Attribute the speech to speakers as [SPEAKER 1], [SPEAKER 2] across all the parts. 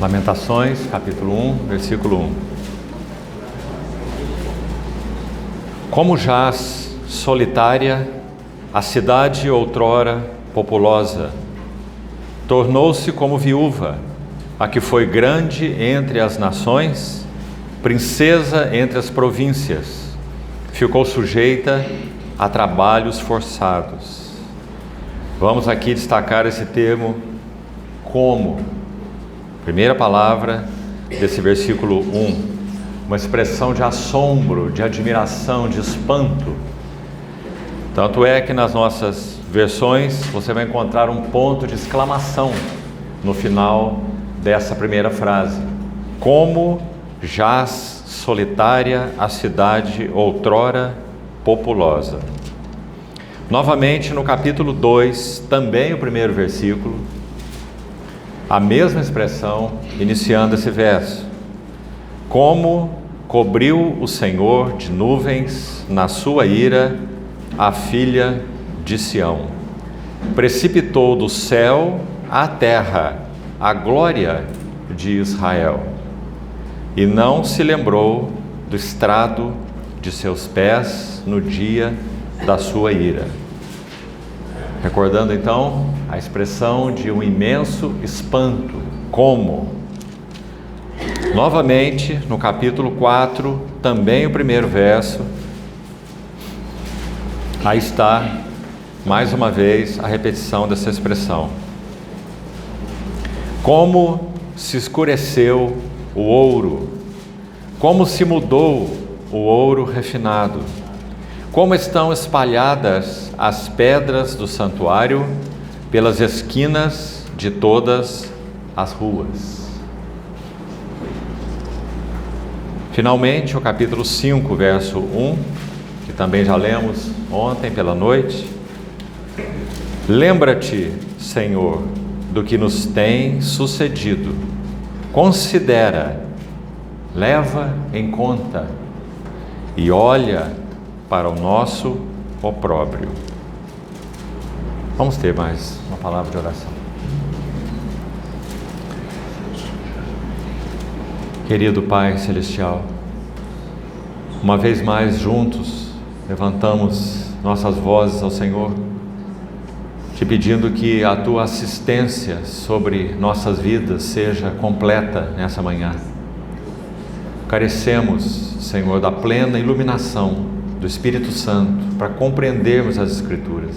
[SPEAKER 1] Lamentações, capítulo 1, versículo 1. Como jaz solitária a cidade outrora populosa, tornou-se como viúva, a que foi grande entre as nações, princesa entre as províncias, ficou sujeita a trabalhos forçados. Vamos aqui destacar esse termo como. Primeira palavra desse versículo 1, uma expressão de assombro, de admiração, de espanto. Tanto é que nas nossas versões você vai encontrar um ponto de exclamação no final dessa primeira frase. Como jaz solitária a cidade outrora populosa. Novamente no capítulo 2, também o primeiro versículo, a mesma expressão, iniciando esse verso. Como cobriu o Senhor de nuvens na sua ira a filha de Sião. Precipitou do céu à terra a glória de Israel. E não se lembrou do estrado de seus pés no dia da sua ira. Recordando então a expressão de um imenso espanto, como. Novamente, no capítulo 4, também o primeiro verso, aí está, mais uma vez, a repetição dessa expressão. Como se escureceu o ouro, como se mudou o ouro refinado, como estão espalhadas as pedras do santuário pelas esquinas de todas as ruas. Finalmente, o capítulo 5, verso 1, que também já lemos ontem pela noite. Lembra-te, Senhor, do que nos tem sucedido. Considera, leva em conta e olha para o nosso opróbrio. Vamos ter mais uma palavra de oração. Querido Pai Celestial, uma vez mais juntos levantamos nossas vozes ao Senhor, te pedindo que a Tua assistência sobre nossas vidas seja completa nessa manhã. Carecemos, Senhor, da plena iluminação do Espírito Santo para compreendermos as Escrituras,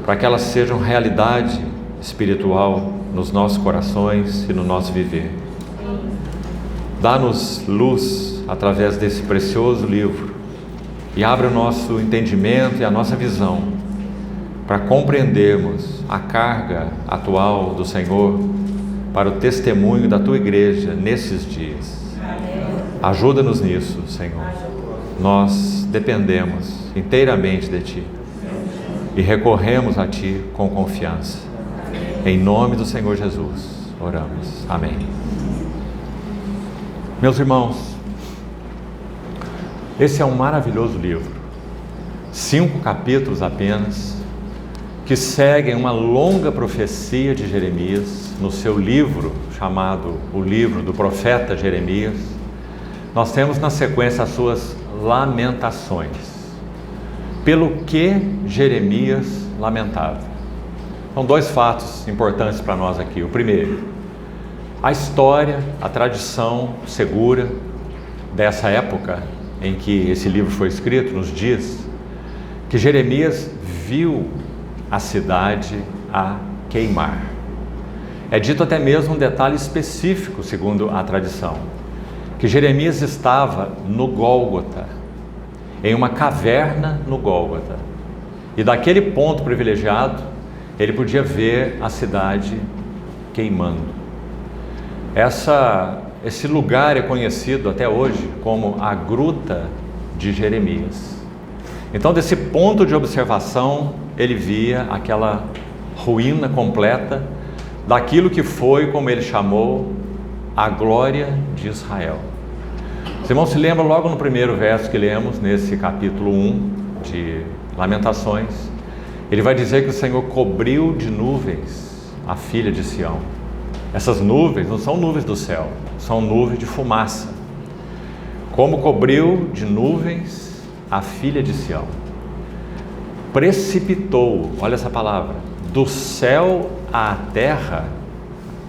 [SPEAKER 1] para que elas sejam realidade espiritual nos nossos corações e no nosso viver. Dá-nos luz através desse precioso livro e abre o nosso entendimento e a nossa visão para compreendermos a carga atual do Senhor para o testemunho da Tua igreja nesses dias. Ajuda-nos nisso, Senhor. Nós dependemos inteiramente de Ti e recorremos a Ti com confiança. Em nome do Senhor Jesus, oramos. Amém. Meus irmãos, esse é um maravilhoso livro. 5 capítulos apenas, que seguem uma longa profecia de Jeremias no seu livro, chamado o livro do profeta Jeremias. Nós temos na sequência as suas lamentações. Pelo que Jeremias lamentava? São 2 fatos importantes para nós aqui. O primeiro, a história, a tradição segura dessa época em que esse livro foi escrito, nos dias que Jeremias viu a cidade a queimar. É dito até mesmo um detalhe específico, segundo a tradição, que Jeremias estava no Gólgota, em uma caverna no Gólgota, e daquele ponto privilegiado ele podia ver a cidade queimando. Esse lugar é conhecido até hoje como a Gruta de Jeremias. Então, desse ponto de observação, ele via aquela ruína completa daquilo que foi, como ele chamou, a glória de Israel. Os irmãos se lembram logo no primeiro verso que lemos, nesse capítulo 1 de Lamentações, ele vai dizer que o Senhor cobriu de nuvens a filha de Sião. Essas nuvens não são nuvens do céu, são nuvens de fumaça. Como cobriu de nuvens a filha de Sião. Precipitou, olha essa palavra, do céu à terra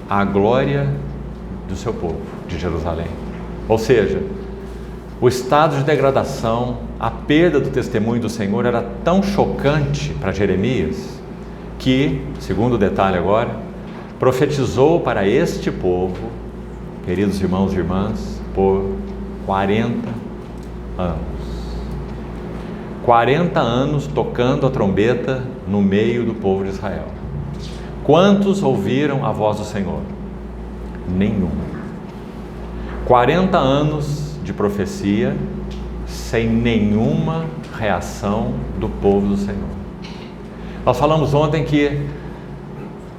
[SPEAKER 1] a glória do seu povo, de Jerusalém. Ou seja, o estado de degradação, a perda do testemunho do Senhor era tão chocante para Jeremias que, segundo o detalhe agora, profetizou para este povo, queridos irmãos e irmãs, por 40 anos. 40 anos tocando a trombeta no meio do povo de Israel. Quantos ouviram a voz do Senhor? Nenhum. 40 anos de profecia sem nenhuma reação do povo do Senhor. Nós falamos ontem que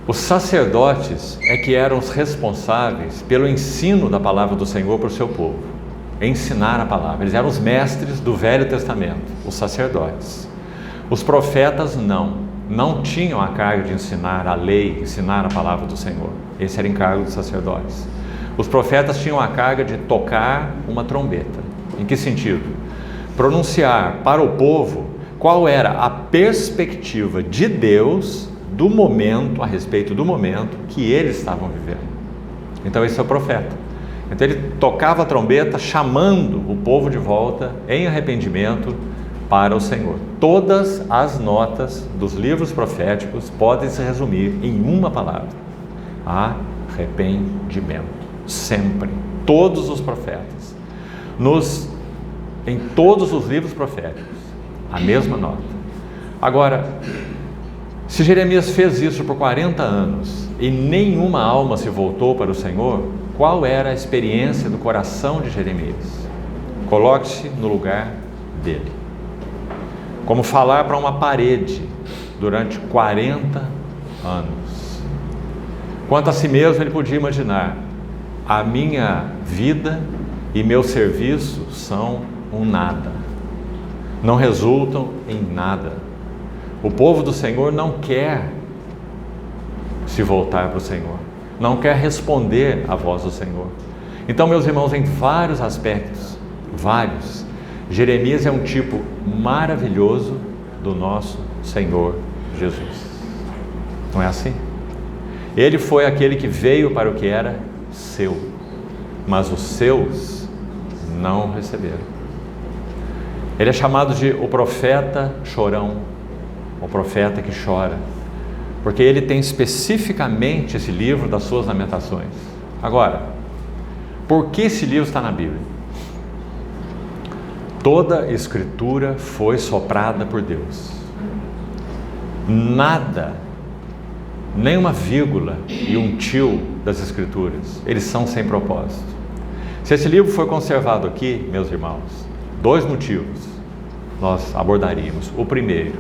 [SPEAKER 1] os sacerdotes é que eram os responsáveis pelo ensino da palavra do Senhor para o seu povo. Ensinar a palavra. Eles eram os mestres do Velho Testamento, os sacerdotes. Os profetas não tinham a carga de ensinar a lei, ensinar a palavra do Senhor. Esse era o encargo dos sacerdotes. Os profetas tinham a carga de tocar uma trombeta. Em que sentido? Pronunciar para o povo qual era a perspectiva de Deus do momento, a respeito do momento que eles estavam vivendo. Então esse é o profeta. Então ele tocava a trombeta chamando o povo de volta em arrependimento para o Senhor. Todas as notas dos livros proféticos podem se resumir em uma palavra: arrependimento. Sempre. Todos os profetas. Em todos os livros proféticos, a mesma nota. Agora, se Jeremias fez isso por 40 anos e nenhuma alma se voltou para o Senhor, qual era a experiência do coração de Jeremias? Coloque-se no lugar dele. Como falar para uma parede durante 40 anos. Quanto a si mesmo, ele podia imaginar: a minha vida e meu serviço são um nada. Não resultam em nada. O povo do Senhor não quer se voltar para o Senhor. Não quer responder à voz do Senhor. Então, meus irmãos, em vários aspectos, Jeremias é um tipo maravilhoso do nosso Senhor Jesus. Não é assim? Ele foi aquele que veio para o que era seu, mas os seus não receberam. Ele é chamado de o profeta chorão, o profeta que chora, porque ele tem especificamente esse livro das suas lamentações. Agora, por que esse livro está na Bíblia? Toda a Escritura foi soprada por Deus. Nada, nem uma vírgula e um tio das Escrituras, eles são sem propósito. Se esse livro for conservado aqui, meus irmãos, 2 motivos nós abordaríamos. O primeiro: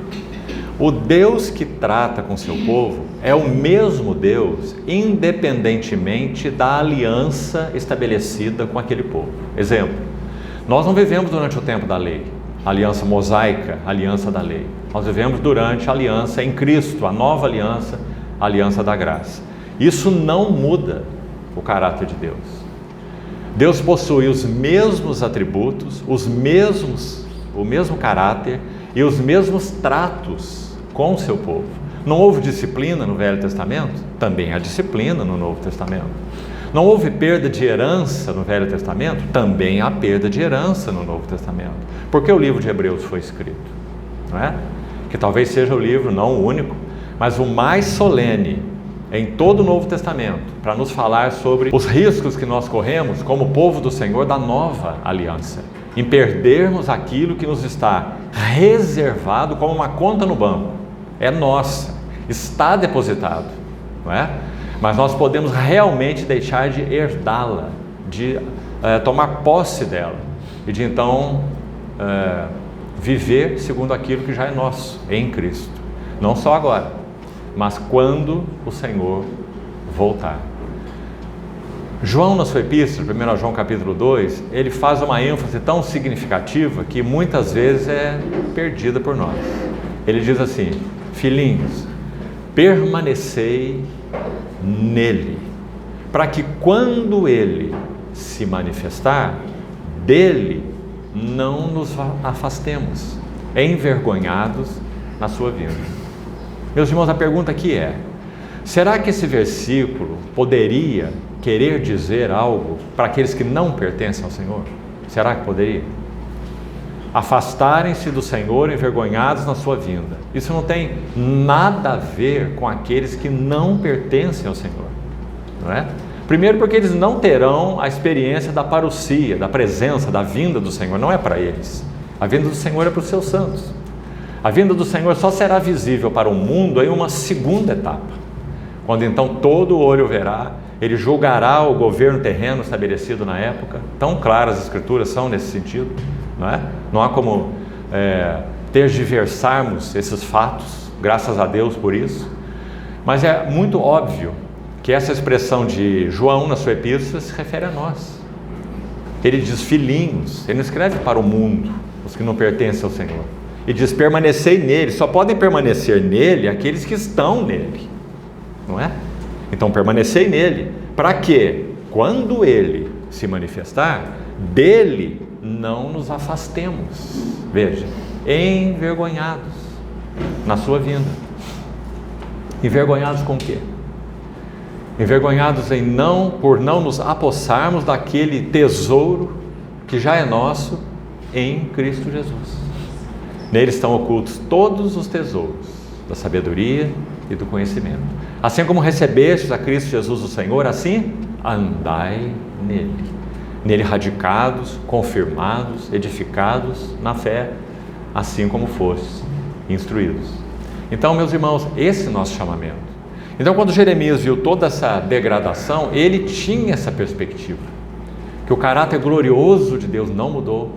[SPEAKER 1] o Deus que trata com seu povo é o mesmo Deus, independentemente da aliança estabelecida com aquele povo. Exemplo: nós não vivemos durante o tempo da lei, aliança mosaica, aliança da lei. Nós vivemos durante a aliança em Cristo, a nova aliança, a aliança da graça. Isso não muda o caráter de Deus. Deus possui os mesmos atributos, o mesmo caráter e os mesmos tratos com o seu povo. Não houve disciplina no Velho Testamento? Também há disciplina no Novo Testamento. Não houve perda de herança no Velho Testamento? Também há perda de herança no Novo Testamento. Por que o livro de Hebreus foi escrito? Não é? Que talvez seja o livro, não o único, mas o mais solene em todo o Novo Testamento, para nos falar sobre os riscos que nós corremos como povo do Senhor da nova aliança, em perdermos aquilo que nos está reservado como uma conta no banco. É nossa, está depositado, não é? Mas nós podemos realmente deixar de herdá-la, de tomar posse dela e de então viver segundo aquilo que já é nosso em Cristo. Não só agora, mas quando o Senhor voltar. João, na sua epístola, 1 João capítulo 2, ele faz uma ênfase tão significativa que muitas vezes é perdida por nós. Ele diz assim: filhinhos, permanecei nele, para que quando Ele se manifestar, dele não nos afastemos, envergonhados na sua vinda. Meus irmãos, a pergunta aqui é: será que esse versículo poderia querer dizer algo para aqueles que não pertencem ao Senhor? Será que poderia? Afastarem-se do Senhor envergonhados na sua vinda. Isso não tem nada a ver com aqueles que não pertencem ao Senhor, não é? Primeiro porque eles não terão a experiência da parousia, da presença, da vinda do Senhor. Não é para eles. A vinda do Senhor é para os seus santos. A vinda do Senhor só será visível para o mundo em uma segunda etapa, quando então todo olho verá. Ele julgará o governo terreno estabelecido na época. Tão claras as Escrituras são nesse sentido, não é? Não há como tergiversarmos esses fatos, graças a Deus por isso. Mas é muito óbvio que essa expressão de João na sua epístola se refere a nós. Ele diz filhinhos, ele não escreve para o mundo, os que não pertencem ao Senhor. Ele diz permanecei nele, só podem permanecer nele aqueles que estão nele, não é? Então permanecei nele, para que quando ele se manifestar, dele não nos afastemos. Veja, envergonhados na sua vinda. Envergonhados com o quê? Envergonhados por não nos apossarmos daquele tesouro que já é nosso em Cristo Jesus. Nele estão ocultos todos os tesouros da sabedoria e do conhecimento. Assim como recebestes a Cristo Jesus o Senhor, assim andai nele. Nele radicados, confirmados, edificados na fé, assim como fostes instruídos. Então, meus irmãos, esse é o nosso chamamento. Então, quando Jeremias viu toda essa degradação, ele tinha essa perspectiva, que o caráter glorioso de Deus não mudou,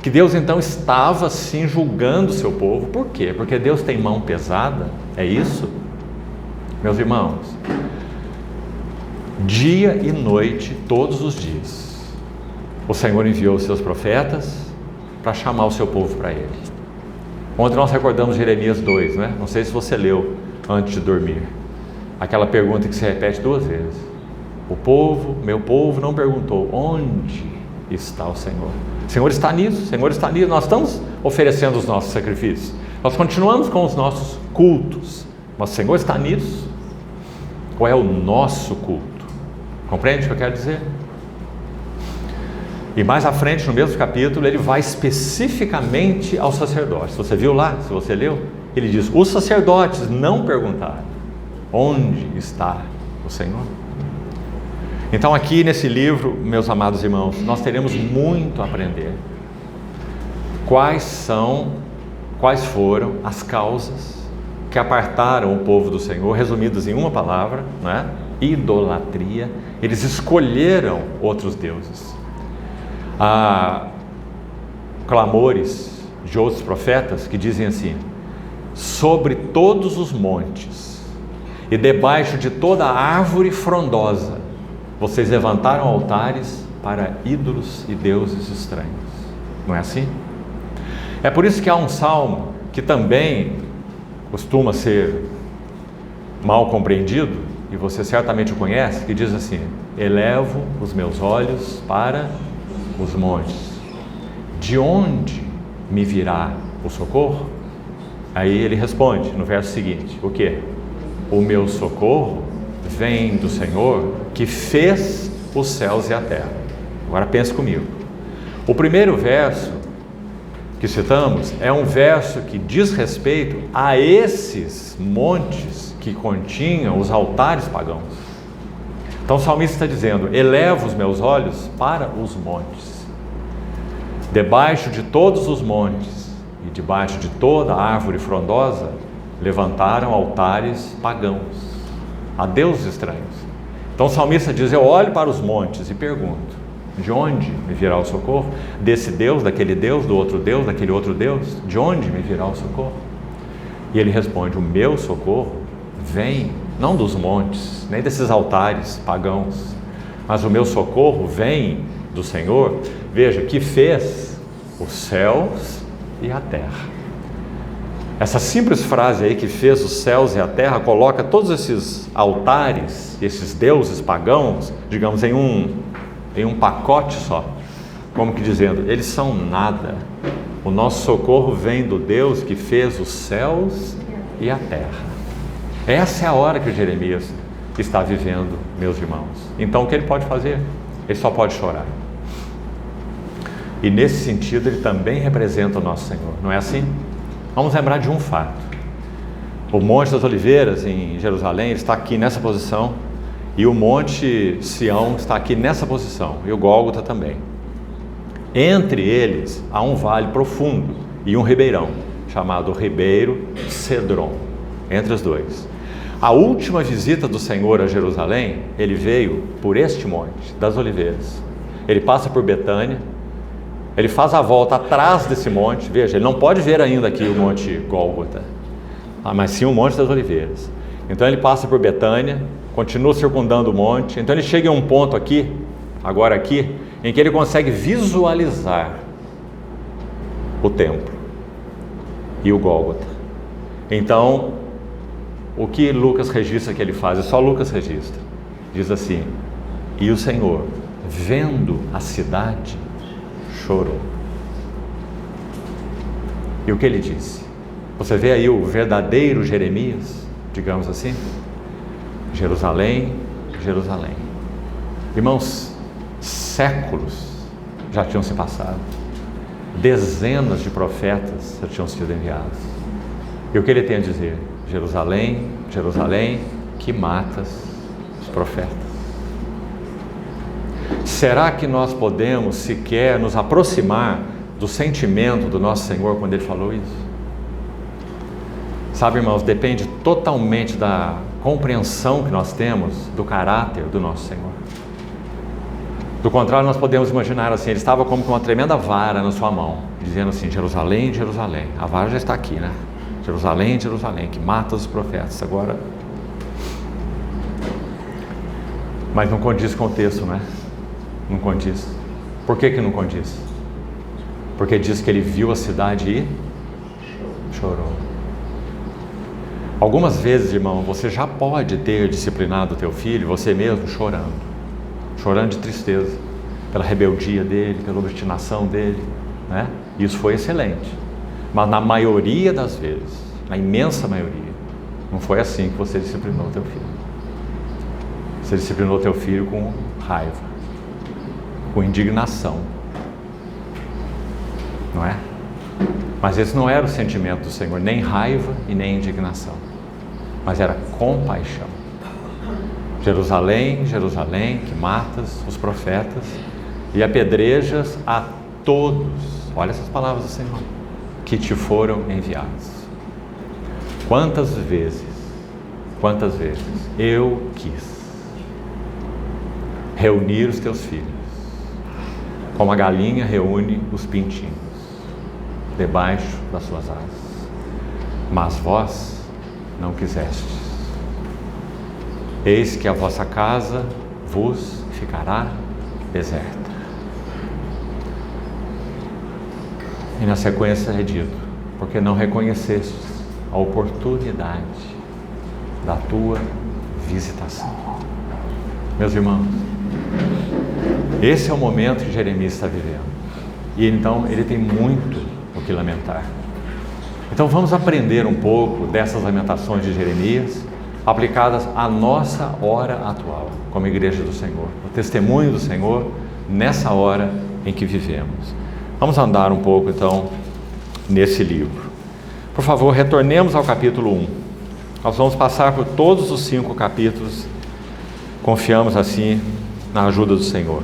[SPEAKER 1] que Deus então estava sim julgando o seu povo. Por quê? Porque Deus tem mão pesada, é isso? Meus irmãos, dia e noite, todos os dias, o Senhor enviou os seus profetas para chamar o seu povo para Ele. Ontem nós recordamos Jeremias 2, né? Não sei se você leu antes de dormir. Aquela pergunta que se repete 2 vezes. O povo, meu povo, não perguntou onde está o Senhor. O Senhor está nisso, o Senhor está nisso. Nós estamos oferecendo os nossos sacrifícios. Nós continuamos com os nossos cultos. Mas o Senhor está nisso. Qual é o nosso culto? Compreende o que eu quero dizer? E mais à frente, no mesmo capítulo, ele vai especificamente aos sacerdotes. Você viu lá? Se você leu? Ele diz, os sacerdotes não perguntaram onde está o Senhor. Então aqui nesse livro, meus amados irmãos, nós teremos muito a aprender. Quais foram as causas que apartaram o povo do Senhor, resumidas em uma palavra, não é? Idolatria. Eles escolheram outros deuses. Há clamores de outros profetas que dizem assim: sobre todos os montes e debaixo de toda árvore frondosa, vocês levantaram altares para ídolos e deuses estranhos. Não é assim? É por isso que há um salmo que também costuma ser mal compreendido, e você certamente o conhece, que diz assim: elevo os meus olhos para os montes, de onde me virá o socorro? Aí ele responde no verso seguinte, o quê? O meu socorro vem do Senhor que fez os céus e a terra. Agora pense comigo. O primeiro verso que citamos é um verso que diz respeito a esses montes que continham os altares pagãos. Então o salmista está dizendo: elevo os meus olhos para os montes. Debaixo de todos os montes e debaixo de toda a árvore frondosa levantaram altares pagãos a deuses estranhos. Então o salmista diz: eu olho para os montes e pergunto, de onde me virá o socorro? Desse Deus, daquele Deus, do outro Deus, daquele outro Deus? De onde me virá o socorro? E ele responde: o meu socorro vem, não dos montes, nem desses altares pagãos, mas o meu socorro vem do Senhor, veja, que fez os céus e a terra. Essa simples frase aí, que fez os céus e a terra, coloca todos esses altares, esses deuses pagãos, digamos, em um pacote só. Como que dizendo, eles são nada. O nosso socorro vem do Deus que fez os céus e a terra. Essa é a hora que o Jeremias está vivendo, meus irmãos. Então o que ele pode fazer? Ele só pode chorar. E nesse sentido ele também representa o nosso Senhor, não é assim? Vamos lembrar de um fato. O Monte das Oliveiras em Jerusalém está aqui nessa posição, e o Monte Sião está aqui nessa posição, e o Gólgota também. Entre eles há um vale profundo e um ribeirão, chamado Ribeiro Cedron, entre os dois. A última visita do Senhor a Jerusalém, ele veio por este Monte das Oliveiras. Ele passa por Betânia, ele faz a volta atrás desse monte. Veja, ele não pode ver ainda aqui o Monte Gólgota, mas sim o Monte das Oliveiras. Então ele passa por Betânia, continua circundando o monte. Então ele chega em um ponto aqui, agora aqui, em que ele consegue visualizar o templo e o Gólgota. Então, o que Lucas registra que ele faz? É só Lucas registra. Diz assim: e o Senhor, vendo a cidade, chorou. E o que ele disse? Você vê aí o verdadeiro Jeremias, digamos assim? Jerusalém, Jerusalém. Irmãos, séculos já tinham se passado. Dezenas de profetas já tinham sido enviados. E o que ele tem a dizer? Jerusalém, Jerusalém, que matas os profetas. Será que nós podemos sequer nos aproximar do sentimento do nosso Senhor quando Ele falou isso? Sabe, irmãos, depende totalmente da compreensão que nós temos do caráter do nosso Senhor. Do contrário, nós podemos imaginar assim, Ele estava como com uma tremenda vara na sua mão, dizendo assim: Jerusalém, Jerusalém. A vara já está aqui, né? Jerusalém, Jerusalém, que mata os profetas. Agora, mas não condiz com o texto, não é? Não condiz. Por que não condiz? Porque diz que ele viu a cidade e chorou. Algumas vezes, irmão, você já pode ter disciplinado o teu filho, você mesmo chorando de tristeza, pela rebeldia dele, pela obstinação dele, né? Isso foi excelente. Mas na maioria das vezes, na imensa maioria, não foi assim que você disciplinou o teu filho. Você disciplinou o teu filho com raiva, com indignação, não é? Mas esse não era o sentimento do Senhor, nem raiva e nem indignação, mas era compaixão. Jerusalém, Jerusalém, que matas os profetas e apedrejas a todos, olha essas palavras do Senhor, que te foram enviados. Quantas vezes eu quis reunir os teus filhos, como a galinha reúne os pintinhos debaixo das suas asas, mas vós não quisestes. Eis que a vossa casa vos ficará deserta. E na sequência é dito: porque não reconhecestes a oportunidade da tua visitação. Meus irmãos, esse é o momento que Jeremias está vivendo. E então ele tem muito o que lamentar. Então vamos aprender um pouco dessas lamentações de Jeremias, aplicadas à nossa hora atual, como igreja do Senhor, o testemunho do Senhor nessa hora em que vivemos. Vamos andar um pouco então nesse livro. Por favor, retornemos ao capítulo 1. Nós vamos passar por todos os 5 capítulos, confiamos assim na ajuda do Senhor.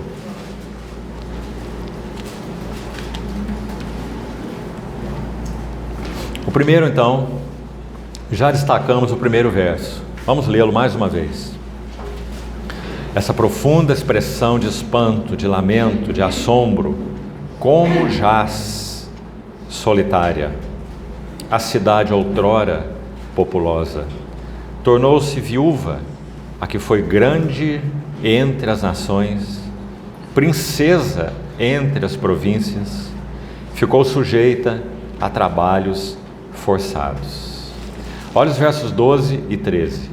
[SPEAKER 1] O primeiro então, já destacamos o primeiro verso. Vamos lê-lo mais uma vez. Essa profunda expressão de espanto, de lamento, de assombro: como jaz solitária a cidade outrora populosa, tornou-se viúva a que foi grande entre as nações, princesa entre as províncias, ficou sujeita a trabalhos forçados. Olha os versos 12 e 13.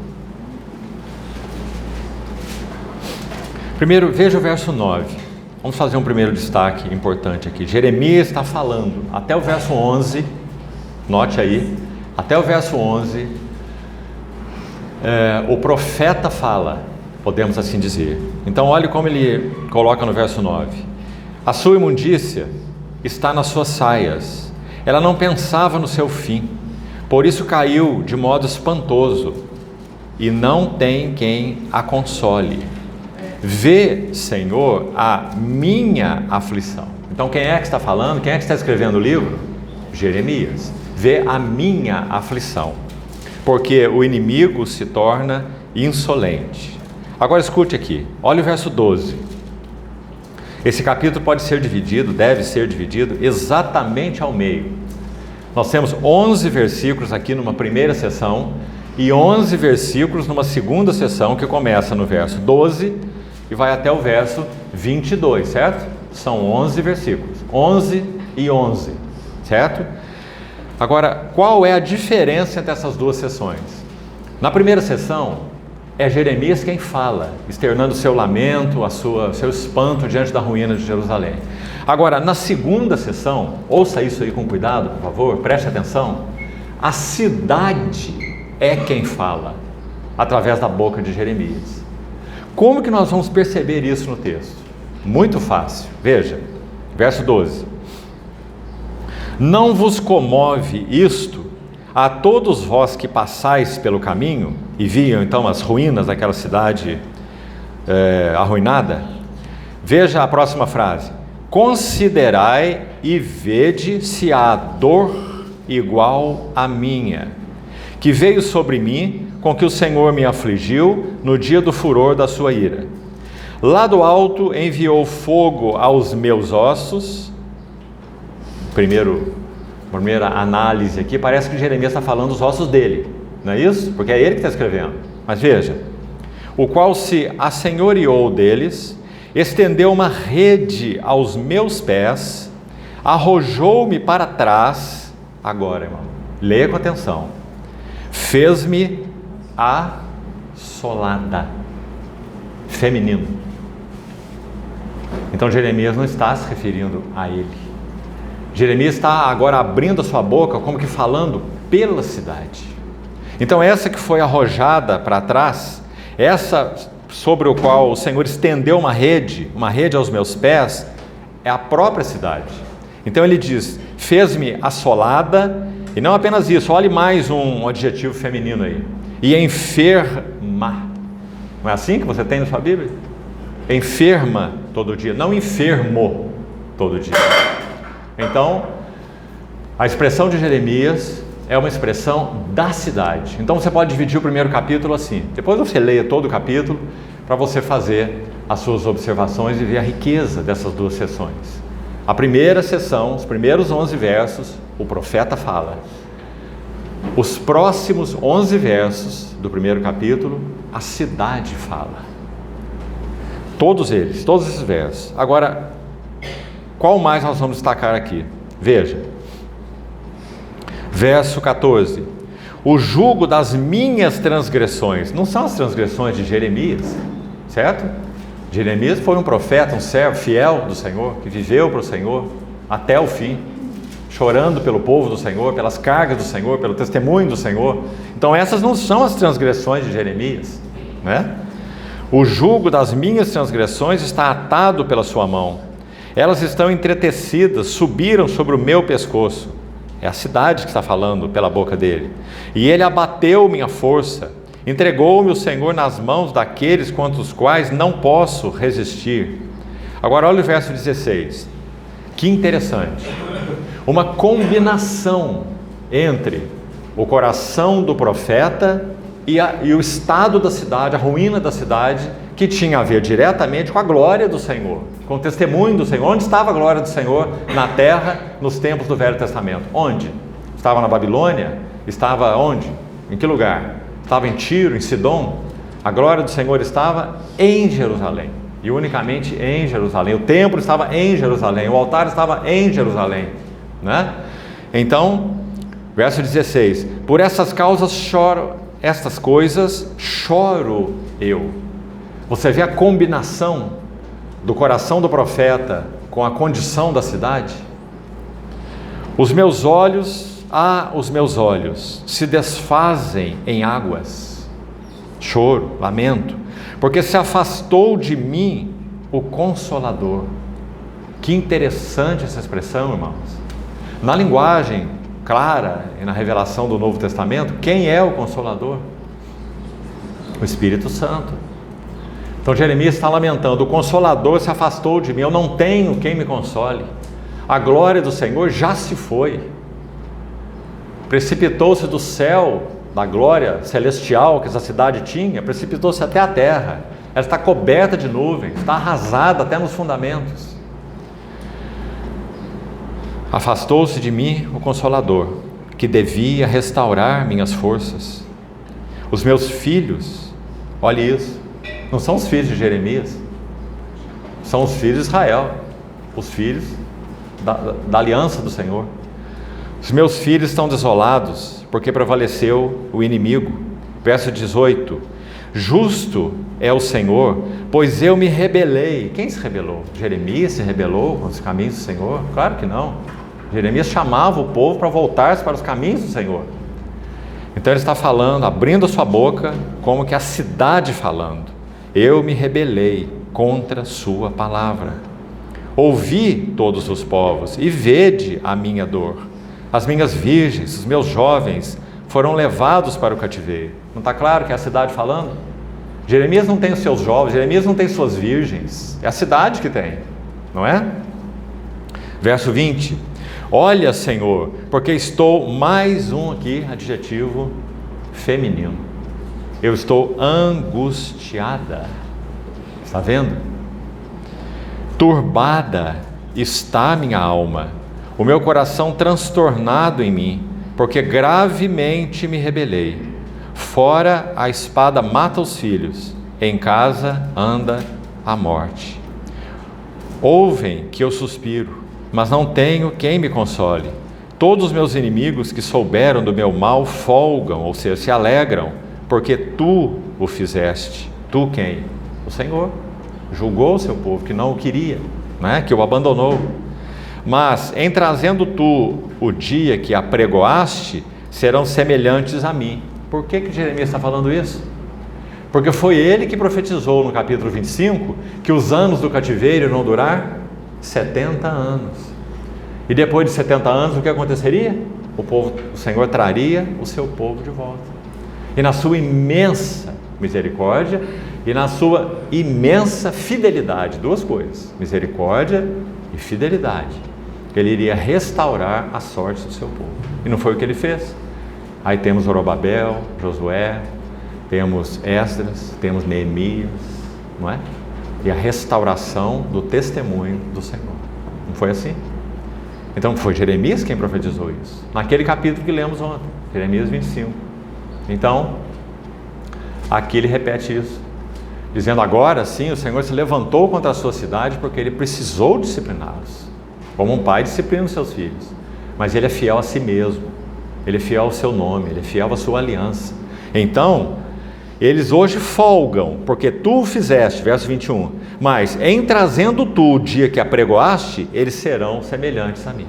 [SPEAKER 1] Primeiro, veja o verso 9. Vamos fazer um primeiro destaque importante aqui. Jeremias está falando até o verso 11, note aí, até o verso 11, o profeta fala, podemos assim dizer. Então olhe como ele coloca no verso 9. A sua imundícia está nas suas saias, ela não pensava no seu fim, por isso caiu de modo espantoso, e não tem quem a console. Vê, Senhor, a minha aflição. Então quem é que está falando? Quem é que está escrevendo o livro? Jeremias. Vê a minha aflição, porque o inimigo se torna insolente. Agora escute aqui, olha o verso 12. Esse capítulo pode ser dividido, deve ser dividido exatamente ao meio. Nós temos 11 versículos aqui numa primeira sessão e 11 versículos numa segunda sessão, que começa no verso 12 e vai até o verso 22, certo? São 11 versículos, 11 e 11, certo? Agora, qual é a diferença entre essas duas sessões? Na primeira sessão, é Jeremias quem fala, externando seu lamento, seu espanto diante da ruína de Jerusalém. Agora, na segunda sessão, ouça isso aí com cuidado, por favor, preste atenção. A cidade é quem fala, através da boca de Jeremias. Como que nós vamos perceber isso no texto? Muito fácil. Veja, verso 12. Não vos comove isto a todos vós que passais pelo caminho e viam então as ruínas daquela cidade arruinada? Veja a próxima frase. Considerai e vede se há dor igual à minha, que veio sobre mim, com que o Senhor me afligiu no dia do furor da sua ira. Lá do alto enviou fogo aos meus ossos. Primeira análise aqui, parece que Jeremias está falando dos ossos dele, não é isso? Porque é ele que está escrevendo. Mas veja, o qual se assenhoreou deles, estendeu uma rede aos meus pés, arrojou-me para trás. Agora, irmão, leia com atenção. Fez-me assolada. Feminino. Então Jeremias não está se referindo a ele. Jeremias está agora abrindo a sua boca, como que falando pela cidade. Então essa que foi arrojada para trás, essa sobre o qual o Senhor estendeu uma rede aos meus pés, é a própria cidade. Então ele diz, fez-me assolada, e não apenas isso, olhe mais um adjetivo feminino aí, e enferma. Não é assim que você tem na sua Bíblia? Enferma todo dia, não enfermo todo dia. Então, a expressão de Jeremias é uma expressão da cidade. Então você pode dividir o primeiro capítulo assim. Depois você leia todo o capítulo para você fazer as suas observações e ver a riqueza dessas duas sessões. A primeira sessão, os primeiros 11 versos, o profeta fala. Os próximos 11 versos do primeiro capítulo, a cidade fala. Todos esses versos. Agora, qual mais nós vamos destacar aqui? Veja, verso 14. O jugo das minhas transgressões, não são as transgressões de Jeremias, certo? Jeremias foi um profeta, um servo fiel do Senhor, que viveu para o Senhor até o fim, chorando pelo povo do Senhor, pelas cargas do Senhor, pelo testemunho do Senhor. Então essas não são as transgressões de Jeremias, né? O jugo das minhas transgressões está atado pela sua mão. Elas estão entretecidas, subiram sobre o meu pescoço. É a cidade que está falando pela boca dele. E ele abateu minha força, entregou-me o Senhor nas mãos daqueles contra os quais não posso resistir. Agora olha o verso 16. Que interessante. Uma combinação entre o coração do profeta e o estado da cidade, a ruína da cidade, que tinha a ver diretamente com a glória do Senhor, com o testemunho do Senhor. Onde estava a glória do Senhor na terra, nos tempos do Velho Testamento? Onde? Estava na Babilônia? Estava onde? Em que lugar? Estava em Tiro, em Sidom? A glória do Senhor estava em Jerusalém, e unicamente em Jerusalém. O templo estava em Jerusalém, o altar estava em Jerusalém, né? Então, Verso 16: por essas causas choro, estas coisas choro eu. Você vê a combinação do coração do profeta com a condição da cidade? Os meus olhos se desfazem em águas, choro, lamento, porque se afastou de mim o Consolador. Que interessante essa expressão, irmãos. Na linguagem clara e na revelação do Novo Testamento, quem é o Consolador? O Espírito Santo. Então Jeremias está lamentando: o Consolador se afastou de mim, eu não tenho quem me console. A glória do Senhor já se foi, precipitou-se do céu, da glória celestial que essa cidade tinha, precipitou-se até a terra. Ela está coberta de nuvens, está arrasada até nos fundamentos. Afastou-se de mim o Consolador, que devia restaurar minhas forças. Os meus filhos, olhe isso, não são os filhos de Jeremias, são os filhos de Israel, os filhos da aliança do Senhor. Os meus filhos estão desolados, porque prevaleceu o inimigo. Verso 18: justo é o Senhor, pois eu me rebelei. Quem se rebelou? Jeremias se rebelou com os caminhos do Senhor? Claro que não. Jeremias chamava o povo para voltar-se para os caminhos do Senhor. Então ele está falando, abrindo a sua boca, como que a cidade falando: eu me rebelei contra sua palavra. Ouvi todos os povos e vede a minha dor. As minhas virgens, os meus jovens foram levados para o cativeiro. Não está claro que é a cidade falando? Jeremias não tem os seus jovens, Jeremias não tem suas virgens, é a cidade que tem, não é? Verso 20: olha, Senhor, porque estou, mais um aqui, adjetivo feminino, eu estou angustiada. Está vendo? Turbada está minha alma, o meu coração transtornado em mim, porque gravemente me rebelei. Fora a espada mata os filhos, em casa anda a morte. Ouvem que eu suspiro, mas não tenho quem me console. Todos os meus inimigos que souberam do meu mal folgam, ou seja, se alegram, porque tu o fizeste. Tu quem? O Senhor. Julgou o seu povo que não o queria, né? Que o abandonou. Mas em trazendo tu o dia que apregoaste, serão semelhantes a mim. Por que Jeremias está falando isso? Porque foi ele que profetizou no capítulo 25 que os anos do cativeiro irão durar 70 anos. E depois de 70 anos, o que aconteceria? O Senhor traria o seu povo de volta. E na sua imensa misericórdia e na sua imensa fidelidade, duas coisas, misericórdia e fidelidade, ele iria restaurar a sorte do seu povo. E não foi o que ele fez. Aí temos Zorobabel, Josué, temos Esdras, temos Neemias, não é? E a restauração do testemunho do Senhor. Não foi assim? Então foi Jeremias quem profetizou isso, naquele capítulo que lemos ontem, Jeremias 25. Então, aqui ele repete isso, dizendo: agora sim, o Senhor se levantou contra a sua cidade, porque ele precisou discipliná-los, como um pai disciplina os seus filhos. Mas ele é fiel a si mesmo, ele é fiel ao seu nome, ele é fiel à sua aliança. Então, eles hoje folgam, porque tu o fizeste, verso 21, mas em trazendo tu o dia que apregoaste, eles serão semelhantes a mim.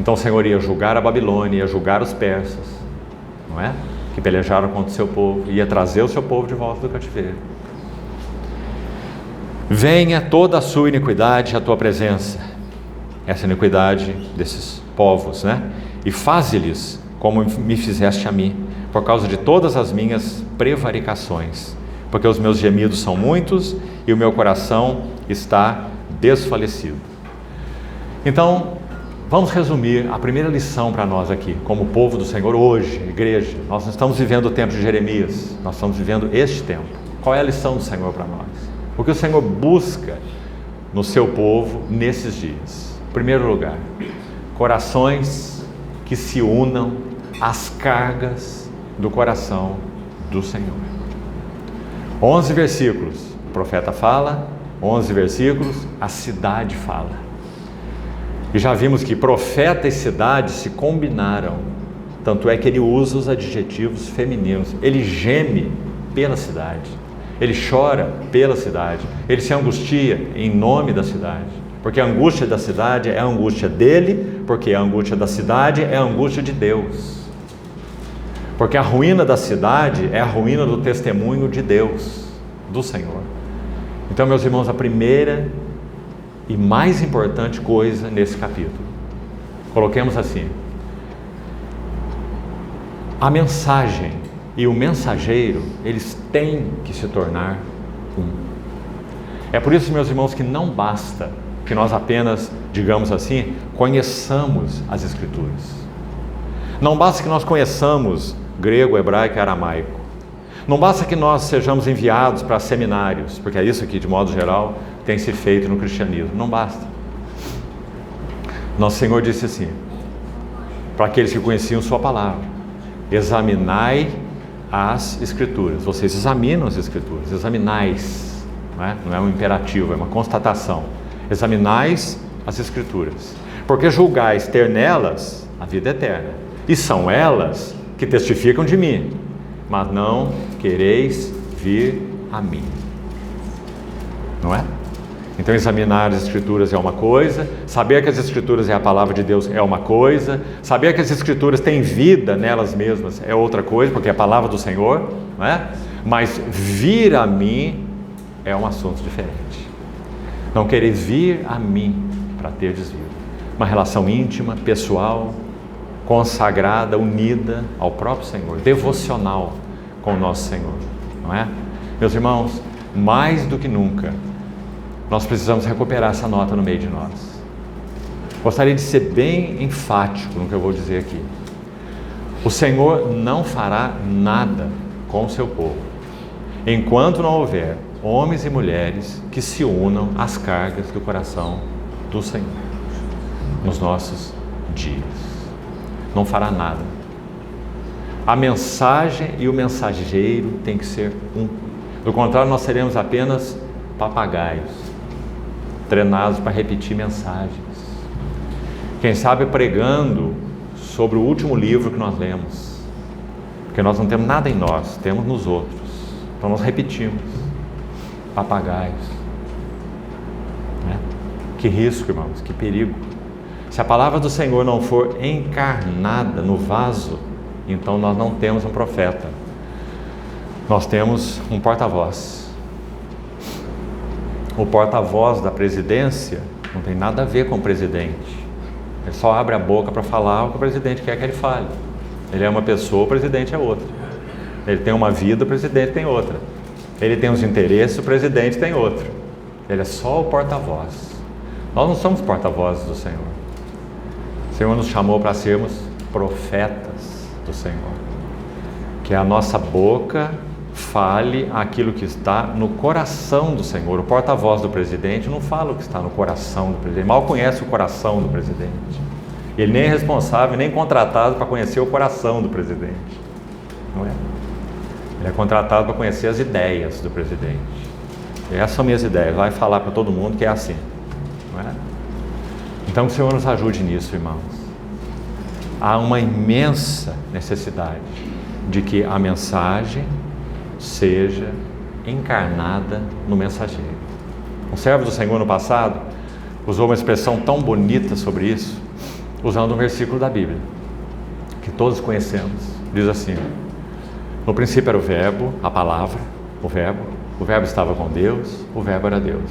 [SPEAKER 1] Então o Senhor ia julgar a Babilônia, ia julgar os persas, não é? Que pelejaram contra o seu povo, ia trazer o seu povo de volta do cativeiro. Venha toda a sua iniquidade à tua presença, essa iniquidade desses povos, né? E faze-lhes como me fizeste a mim, por causa de todas as minhas prevaricações, porque os meus gemidos são muitos e o meu coração está desfalecido. Então, vamos resumir a primeira lição para nós aqui, como povo do Senhor hoje, igreja. Nós não estamos vivendo o tempo de Jeremias, nós estamos vivendo este tempo. Qual é a lição do Senhor para nós? O que o Senhor busca no seu povo nesses dias? Em primeiro lugar, corações que se unam às cargas do coração do Senhor. 11 versículos, o profeta fala, 11 versículos, a cidade fala. E já vimos que profeta e cidade se combinaram Tanto é que ele usa os adjetivos femininos. Ele geme pela cidade. Ele chora pela cidade. Ele se angustia em nome da cidade. Porque a angústia da cidade é a angústia dele, porque a angústia da cidade é a angústia de Deus. Porque a ruína da cidade é a ruína do testemunho de Deus, do Senhor. Então, meus irmãos, a primeira e mais importante coisa nesse capítulo, coloquemos assim: a mensagem e o mensageiro, eles têm que se tornar um. É por isso, meus irmãos, que não basta que nós apenas, digamos assim, conheçamos as Escrituras. Não basta que nós conheçamos grego, hebraico e aramaico. Não basta que nós sejamos enviados para seminários, porque é isso que, de modo geral, tem se feito no cristianismo. Não basta. Nosso Senhor disse assim, para aqueles que conheciam sua palavra: examinai as Escrituras. Vocês examinam as Escrituras, examinais, não é um imperativo, é uma constatação. Examinais as Escrituras, porque julgais ter nelas a vida eterna, e são elas que testificam de mim, mas não quereis vir a mim. Não é? Então, examinar as Escrituras é uma coisa, saber que as Escrituras é a palavra de Deus é uma coisa, saber que as Escrituras têm vida nelas mesmas é outra coisa, porque é a palavra do Senhor, não é? Mas vir a mim é um assunto diferente. Não quereis vir a mim para ter desvio. Uma relação íntima, pessoal, consagrada, unida ao próprio Senhor, devocional com o nosso Senhor, não é? Meus irmãos, mais do que nunca, nós precisamos recuperar essa nota no meio de nós. Gostaria de ser bem enfático no que eu vou dizer aqui. O Senhor não fará nada com o seu povo enquanto não houver homens e mulheres que se unam às cargas do coração do Senhor nos nossos dias. Não fará nada. A mensagem e o mensageiro tem que ser um. Do contrário, nós seremos apenas papagaios, treinados para repetir mensagens. Quem sabe pregando sobre o último livro que nós lemos, porque nós não temos nada em nós, temos nos outros. Então nós repetimos, papagaios. Que risco, irmãos, que perigo. Se a palavra do Senhor não for encarnada no vaso, então nós não temos um profeta. Nós temos um porta-voz. O porta-voz da presidência não tem nada a ver com o presidente. Ele só abre a boca para falar o que o presidente quer que ele fale. Ele é uma pessoa, o presidente é outra. Ele tem uma vida, o presidente tem outra. Ele tem os interesses, o presidente tem outro. Ele é só o porta-voz. Nós não somos porta-vozes do Senhor. O Senhor nos chamou para sermos profetas do Senhor. Que a nossa boca fale aquilo que está no coração do Senhor. O porta-voz do presidente não fala o que está no coração do presidente. Mal conhece o coração do presidente. Ele nem é responsável, nem contratado para conhecer o coração do presidente. Não é? Ele é contratado para conhecer as ideias do presidente. E essas são minhas ideias. Vai falar para todo mundo que é assim. Não é? Então, que o Senhor nos ajude nisso, irmãos. Há uma imensa necessidade de que a mensagem seja encarnada no mensageiro. Um servo do Senhor no passado usou uma expressão tão bonita sobre isso, usando um versículo da Bíblia, que todos conhecemos. Diz assim: no princípio era o verbo, a palavra, o verbo estava com Deus, o verbo era Deus.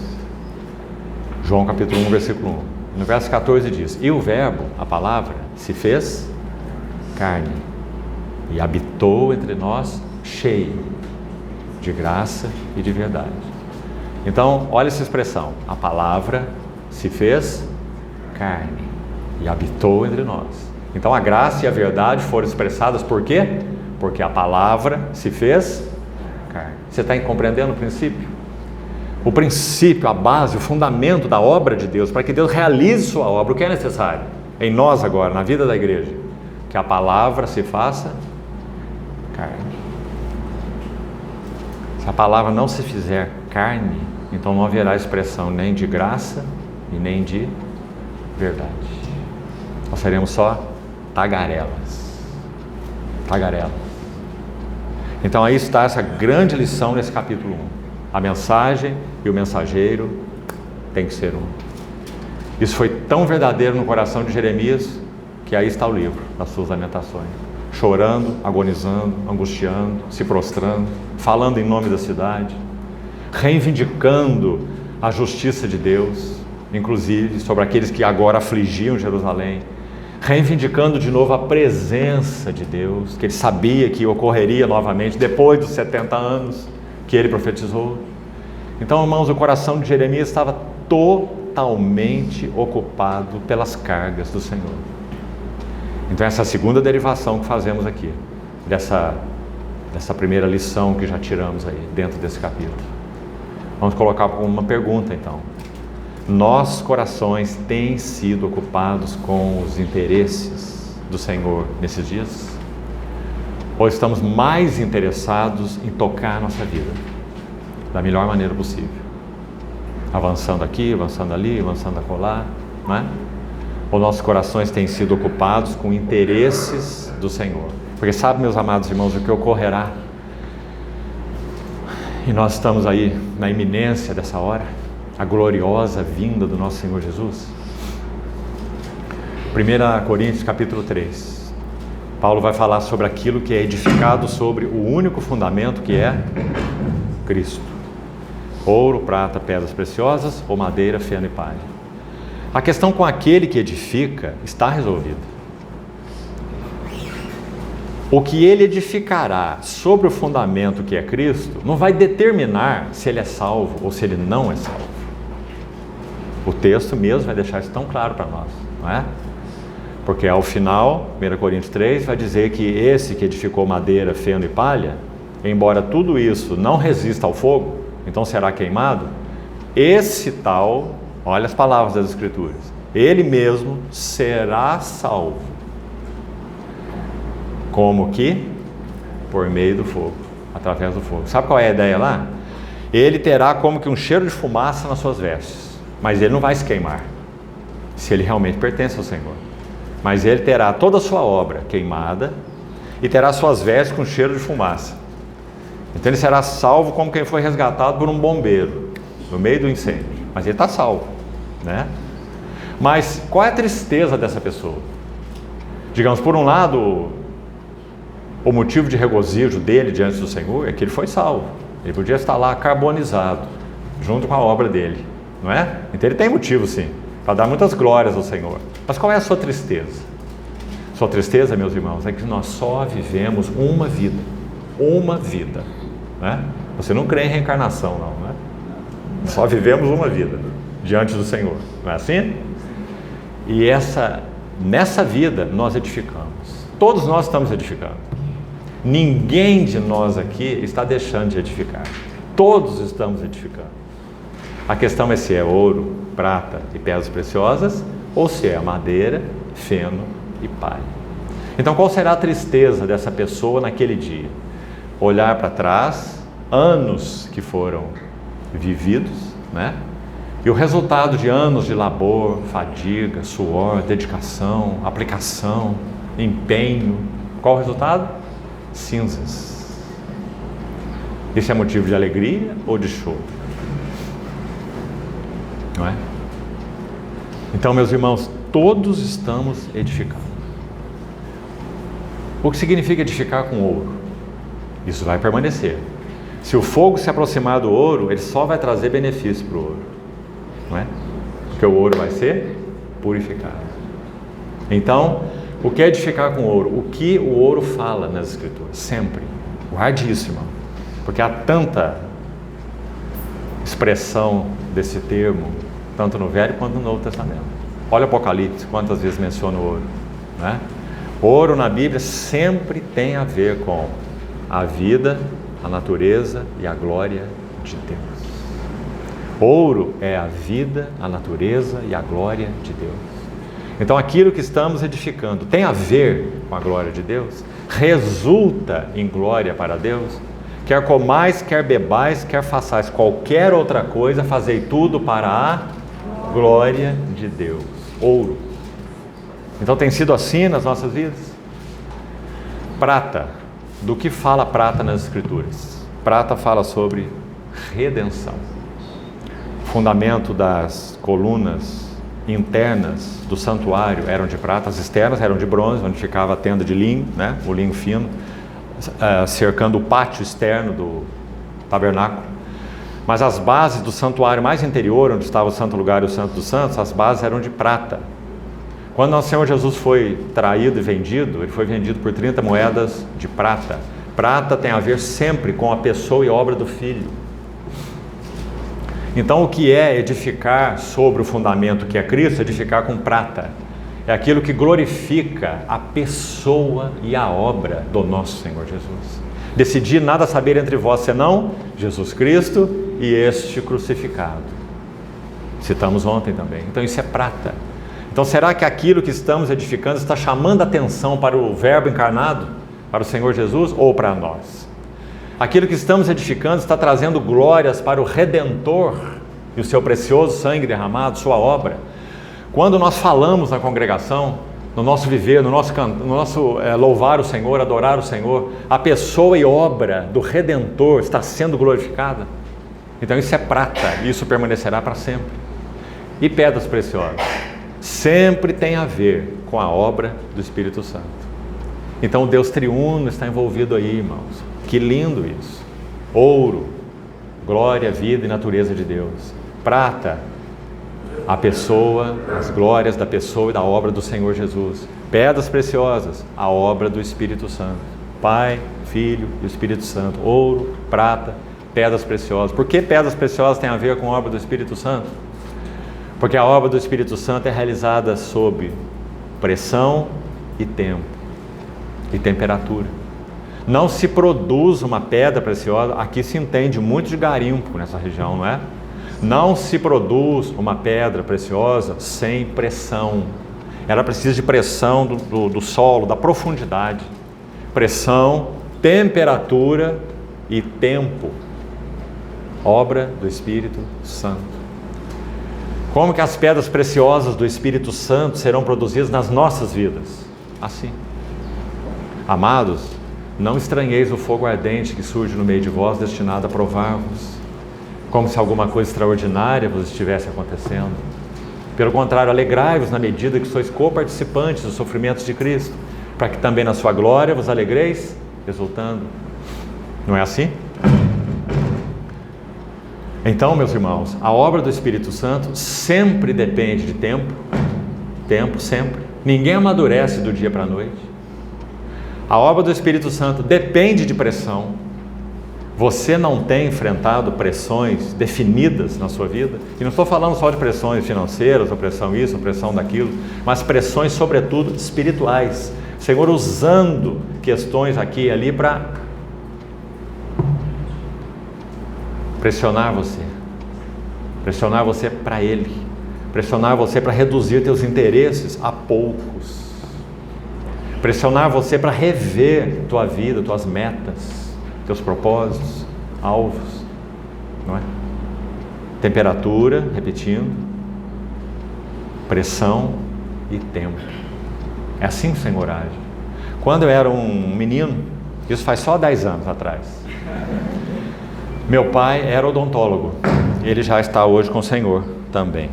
[SPEAKER 1] João capítulo 1, versículo 1. No verso 14 diz: e o verbo, a palavra, se fez carne e habitou entre nós cheio de graça e de verdade. Então, olha essa expressão: a palavra se fez carne e habitou entre nós. Então, a graça e a verdade foram expressadas por quê? Porque a palavra se fez carne. Você está compreendendo o princípio? O princípio, a base, o fundamento da obra de Deus, para que Deus realize sua obra, o que é necessário em nós agora, na vida da igreja? Que a palavra se faça carne. Se a palavra não se fizer carne, então não haverá expressão nem de graça e nem de verdade. Nós seremos só tagarelas. tagarela. Então aí está essa grande lição nesse capítulo 1. A mensagem e o mensageiro tem que ser um. Isso foi tão verdadeiro no coração de Jeremias, que aí está o livro, das suas lamentações. Chorando, agonizando, angustiando, se prostrando, falando em nome da cidade, reivindicando a justiça de Deus, inclusive sobre aqueles que agora afligiam Jerusalém, reivindicando de novo a presença de Deus, que ele sabia que ocorreria novamente depois dos 70 anos que ele profetizou. Então, irmãos, o coração de Jeremias estava totalmente ocupado pelas cargas do Senhor. Então essa é a segunda derivação que fazemos aqui, dessa primeira lição que já tiramos aí, dentro desse capítulo. Vamos colocar uma pergunta então. Nossos corações têm sido ocupados com os interesses do Senhor nesses dias? Ou estamos mais interessados em tocar a nossa vida da melhor maneira possível? Avançando aqui, avançando ali, avançando acolá, não é? Ou nossos corações têm sido ocupados com interesses do Senhor? Porque sabe, meus amados irmãos, o que ocorrerá? E nós estamos aí na iminência dessa hora, a gloriosa vinda do nosso Senhor Jesus. 1 Coríntios capítulo 3. Paulo vai falar sobre aquilo que é edificado sobre o único fundamento que é Cristo. Ouro, prata, pedras preciosas ou madeira, feno e palha. A questão com aquele que edifica está resolvida. O que ele edificará sobre o fundamento que é Cristo não vai determinar se ele é salvo ou se ele não é salvo. O texto mesmo vai deixar isso tão claro para nós, não é? Porque ao final, 1 Coríntios 3 vai dizer que esse que edificou madeira, feno e palha, embora tudo isso não resista ao fogo, então será queimado, esse tal, olha as palavras das Escrituras, ele mesmo será salvo. Como que? Por meio do fogo, através do fogo. Sabe qual é a ideia lá? Ele terá como que um cheiro de fumaça nas suas vestes, mas ele não vai se queimar, se ele realmente pertence ao Senhor. Mas ele terá toda a sua obra queimada e terá suas vestes com cheiro de fumaça. Então ele será salvo como quem foi resgatado por um bombeiro no meio do incêndio. Mas ele está salvo, né? Mas qual é a tristeza dessa pessoa? Digamos, por um lado, o motivo de regozijo dele diante do Senhor é que ele foi salvo. Ele podia estar lá carbonizado, junto com a obra dele, não é? Então ele tem motivo sim, para dar muitas glórias ao Senhor. Mas qual é a sua tristeza? Sua tristeza, meus irmãos, é que nós só vivemos uma vida, né? Você não crê em reencarnação não, né? Só vivemos uma vida diante do Senhor, não é assim? E nessa vida nós edificamos, todos nós estamos edificando. Ninguém de nós aqui está deixando de edificar, todos estamos edificando. A questão é se é ouro, prata e pedras preciosas, ou se é madeira, feno e palha. Então qual será a tristeza dessa pessoa naquele dia? Olhar para trás, anos que foram vividos, né? E o resultado de anos de labor, fadiga, suor, dedicação, aplicação, empenho, qual o resultado? Cinzas. Isso é motivo de alegria ou de choro? Não é? Então, meus irmãos, todos estamos edificando. O que significa edificar com ouro? Isso vai permanecer. Se o fogo se aproximar do ouro, ele só vai trazer benefício para o ouro, não é? Porque o ouro vai ser purificado. Então, o que é edificar com ouro? O que o ouro fala nas Escrituras? Sempre. Guarde isso, irmão. Porque há tanta expressão desse termo, tanto no Velho quanto no Novo Testamento. Olha o Apocalipse, quantas vezes menciona o ouro, né? Ouro na Bíblia sempre tem a ver com a vida, a natureza e a glória de Deus. Ouro é a vida, a natureza e a glória de Deus. Então aquilo que estamos edificando tem a ver com a glória de Deus? Resulta em glória para Deus? Quer comais, quer bebais, quer façais qualquer outra coisa, fazei tudo para a glória de Deus. Ouro. Então tem sido assim nas nossas vidas? Prata. Do que fala prata nas Escrituras? Prata fala sobre redenção. O fundamento das colunas internas do santuário eram de prata, as externas eram de bronze, onde ficava a tenda de linho, né? O linho fino, cercando o pátio externo do tabernáculo. Mas as bases do santuário mais interior, onde estava o santo lugar e o santo dos santos, as bases eram de prata. Quando nosso Senhor Jesus foi traído e vendido, ele foi vendido por 30 moedas de prata. Prata tem a ver sempre com a pessoa e obra do Filho. Então, o que é edificar sobre o fundamento que é Cristo? Edificar com prata. É aquilo que glorifica a pessoa e a obra do nosso Senhor Jesus. Decidi nada saber entre vós, senão Jesus Cristo e este crucificado. Citamos ontem também. Então, isso é prata. Então, será que aquilo que estamos edificando está chamando a atenção para o Verbo encarnado, para o Senhor Jesus, ou para nós? Aquilo que estamos edificando está trazendo glórias para o Redentor e o seu precioso sangue derramado, sua obra. Quando nós falamos na congregação, no nosso viver, no nosso louvar o Senhor, adorar o Senhor, a pessoa e obra do Redentor está sendo glorificada. Então, isso é prata, e isso permanecerá para sempre. E pedras preciosas? Sempre tem a ver com a obra do Espírito Santo. Então o Deus triuno está envolvido aí, irmãos. Que lindo isso. Ouro, glória, vida e natureza de Deus. Prata, a pessoa, as glórias da pessoa e da obra do Senhor Jesus. Pedras preciosas, a obra do Espírito Santo. Pai, Filho e o Espírito Santo. Ouro, prata, pedras preciosas. Por que pedras preciosas têm a ver com a obra do Espírito Santo? Porque a obra do Espírito Santo é realizada sob pressão e tempo e temperatura. Não se produz uma pedra preciosa, aqui se entende muito de garimpo nessa região, não é? Não se produz uma pedra preciosa sem pressão. Ela precisa de pressão do solo, da profundidade. Pressão, temperatura e tempo. Obra do Espírito Santo. Como que as pedras preciosas do Espírito Santo serão produzidas nas nossas vidas? Assim. Amados, não estranheis o fogo ardente que surge no meio de vós, destinado a provar-vos, como se alguma coisa extraordinária vos estivesse acontecendo. Pelo contrário, alegrai-vos na medida que sois co-participantes dos sofrimentos de Cristo, para que também na sua glória vos alegreis, exultando. Não é assim? Então, meus irmãos, a obra do Espírito Santo sempre depende de tempo, sempre. Ninguém amadurece do dia para a noite. A obra do Espírito Santo depende de pressão. Você não tem enfrentado pressões definidas na sua vida? E não estou falando só de pressões financeiras, ou pressão isso, ou pressão daquilo, mas pressões, sobretudo, espirituais. O Senhor usando questões aqui e ali para pressionar você para Ele, pressionar você para reduzir teus interesses a poucos, pressionar você para rever tua vida, tuas metas, teus propósitos, alvos, não é? Temperatura, repetindo, pressão e tempo. É assim que o Senhor age. Quando eu era um menino, isso faz só 10 anos atrás, meu pai era odontólogo, ele já está hoje com o Senhor também.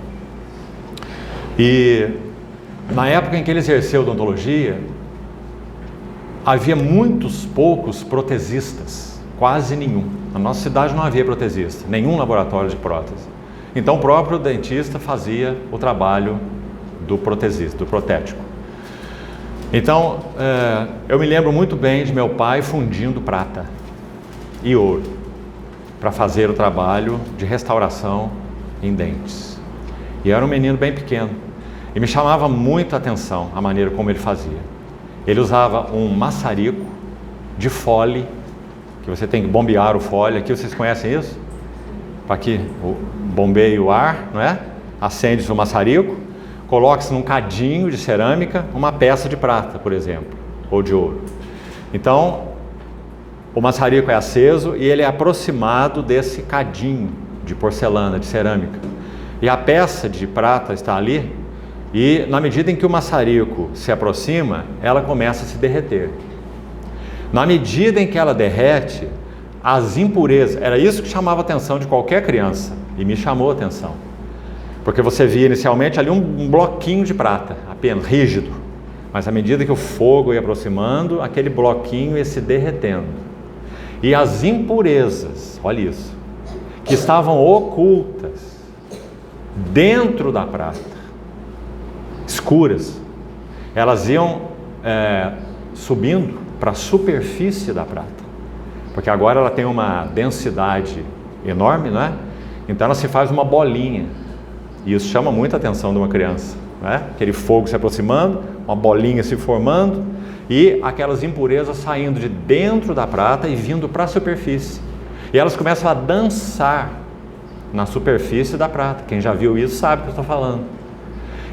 [SPEAKER 1] E na época em que ele exerceu odontologia, havia poucos protesistas, quase nenhum. Na nossa cidade não havia protesista, nenhum laboratório de prótese. Então o próprio dentista fazia o trabalho do protesista, do protético. Então eu me lembro muito bem de meu pai fundindo prata e ouro para fazer o trabalho de restauração em dentes. E eu era um menino bem pequeno e me chamava muito a atenção a maneira como ele fazia. Ele usava um maçarico de fole, que você tem que bombear o fole. Aqui vocês conhecem isso? Para que bombeie o ar, não é? Acende-se o maçarico, coloque-se num cadinho de cerâmica uma peça de prata, por exemplo, ou de ouro. Então o maçarico é aceso e ele é aproximado desse cadinho de porcelana, de cerâmica. E a peça de prata está ali, e na medida em que o maçarico se aproxima, ela começa a se derreter. Na medida em que ela derrete, as impurezas, era isso que chamava a atenção de qualquer criança, e me chamou a atenção. Porque você via inicialmente ali um bloquinho de prata, apenas, rígido. Mas à medida que o fogo ia aproximando, aquele bloquinho ia se derretendo. E as impurezas, olha isso, que estavam ocultas dentro da prata, escuras, elas iam subindo para a superfície da prata. Porque agora ela tem uma densidade enorme, não é? Então ela se faz uma bolinha. E isso chama muita atenção de uma criança, né? Aquele fogo se aproximando, uma bolinha se formando e aquelas impurezas saindo de dentro da prata e vindo para a superfície. E elas começam a dançar na superfície da prata. Quem já viu isso sabe o que eu estou falando.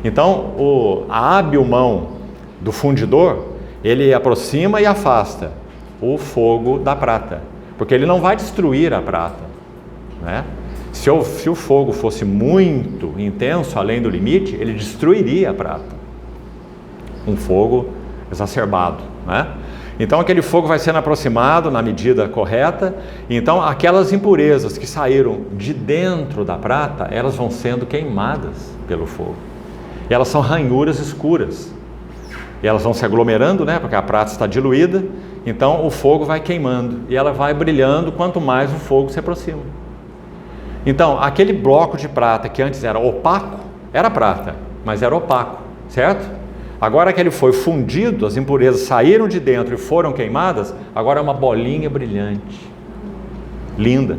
[SPEAKER 1] Então, a hábil mão do fundidor, ele aproxima e afasta o fogo da prata, porque ele não vai destruir a prata, né? Se o fogo fosse muito intenso, além do limite, ele destruiria a prata. Um fogo exacerbado, né? Então aquele fogo vai sendo aproximado na medida correta. Então aquelas impurezas que saíram de dentro da prata, elas vão sendo queimadas pelo fogo. E elas são ranhuras escuras. E elas vão se aglomerando, né? Porque a prata está diluída. Então o fogo vai queimando e ela vai brilhando quanto mais o fogo se aproxima. Então, aquele bloco de prata que antes era opaco, era prata, mas era opaco, certo? Agora que ele foi fundido, as impurezas saíram de dentro e foram queimadas, agora é uma bolinha brilhante, linda.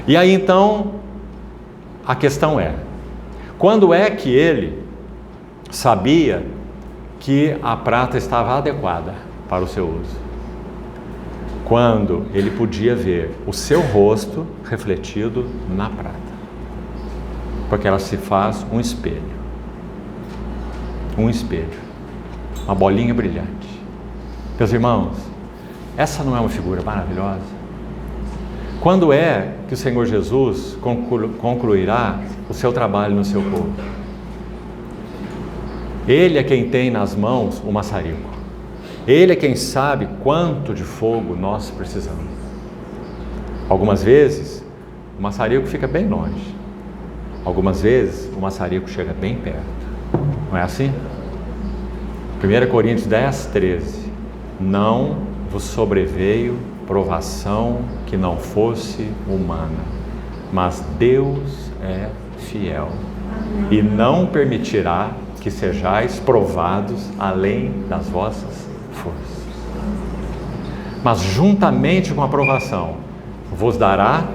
[SPEAKER 1] E aí então, a questão é, quando é que ele sabia que a prata estava adequada para o seu uso? Quando ele podia ver o seu rosto refletido na prata, porque ela se faz um espelho, uma bolinha brilhante. Meus irmãos, essa não é uma figura maravilhosa? Quando é que o Senhor Jesus concluirá o seu trabalho no seu povo? Ele é quem tem nas mãos o maçarico. Ele é quem sabe quanto de fogo nós precisamos. Algumas vezes, o maçarico fica bem longe. Algumas vezes, o maçarico chega bem perto. Não é assim? 1 Coríntios 10, 13. Não vos sobreveio provação que não fosse humana, mas Deus é fiel e não permitirá que sejais provados além das vossas forças. Mas juntamente com a provação vos dará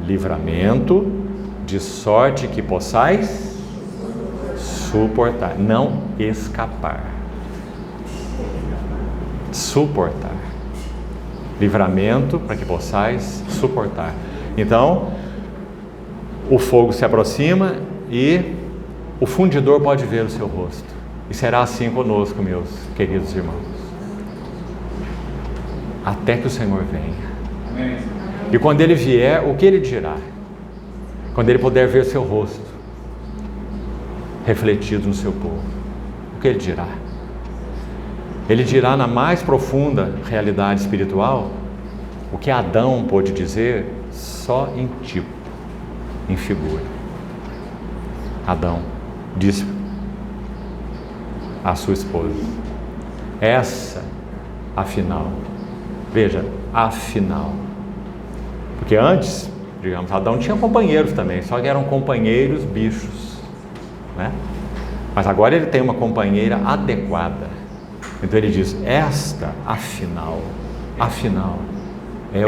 [SPEAKER 1] livramento, de sorte que possais suportar, não escapar. Suportar. Livramento para que possais suportar. Então, o fogo se aproxima e o fundidor pode ver o seu rosto. E será assim conosco, meus queridos irmãos, até que o Senhor venha. E quando Ele vier, o que Ele dirá? Quando Ele puder ver seu rosto refletido no seu povo, o que Ele dirá? Ele dirá na mais profunda realidade espiritual o que Adão pôde dizer só em tipo, em figura. Adão disse à sua esposa: essa, afinal, veja, afinal, porque antes, digamos, Adão tinha companheiros também, só que eram companheiros bichos, né? Mas agora ele tem uma companheira adequada. Então ele diz: esta, afinal, é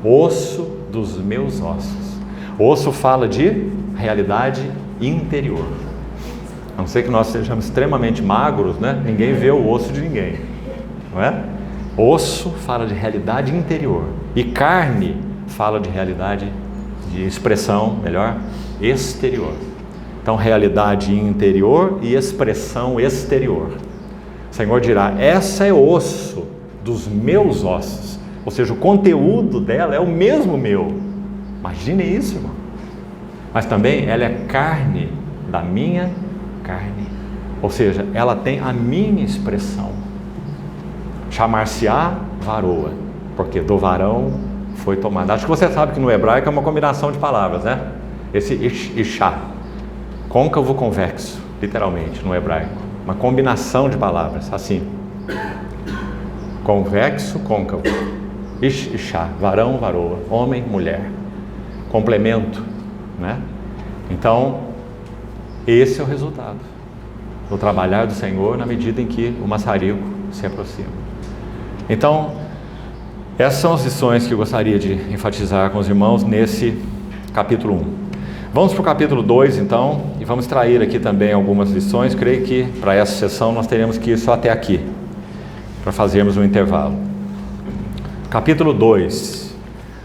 [SPEAKER 1] osso dos meus ossos. Osso fala de realidade interior. A não ser que nós sejamos extremamente magros, né? Ninguém vê o osso de ninguém, não é? Osso fala de realidade interior e carne fala de realidade, de expressão, melhor, exterior. Então, realidade interior e expressão exterior. O Senhor dirá: essa é osso dos meus ossos. Ou seja, o conteúdo dela é o mesmo meu. Imagine isso, irmão. Mas também ela é carne da minha carne. Ou seja, ela tem a minha expressão.
[SPEAKER 2] chamar-se-á varoa, porque do varão foi tomada. Acho que você sabe que no hebraico é uma combinação de palavras, né? Esse Ishá, côncavo convexo, literalmente no hebraico, uma combinação de palavras, assim, convexo, côncavo, Ishá, varão, varoa, homem, mulher, complemento, né? Então, esse é o resultado do trabalhar do Senhor na medida em que o maçarico se aproxima. Então, essas são as lições que eu gostaria de enfatizar com os irmãos nesse capítulo 1. Vamos para o capítulo 2, então, e vamos extrair aqui também algumas lições. Creio que para essa sessão nós teremos que ir só até aqui, para fazermos um intervalo. Capítulo 2.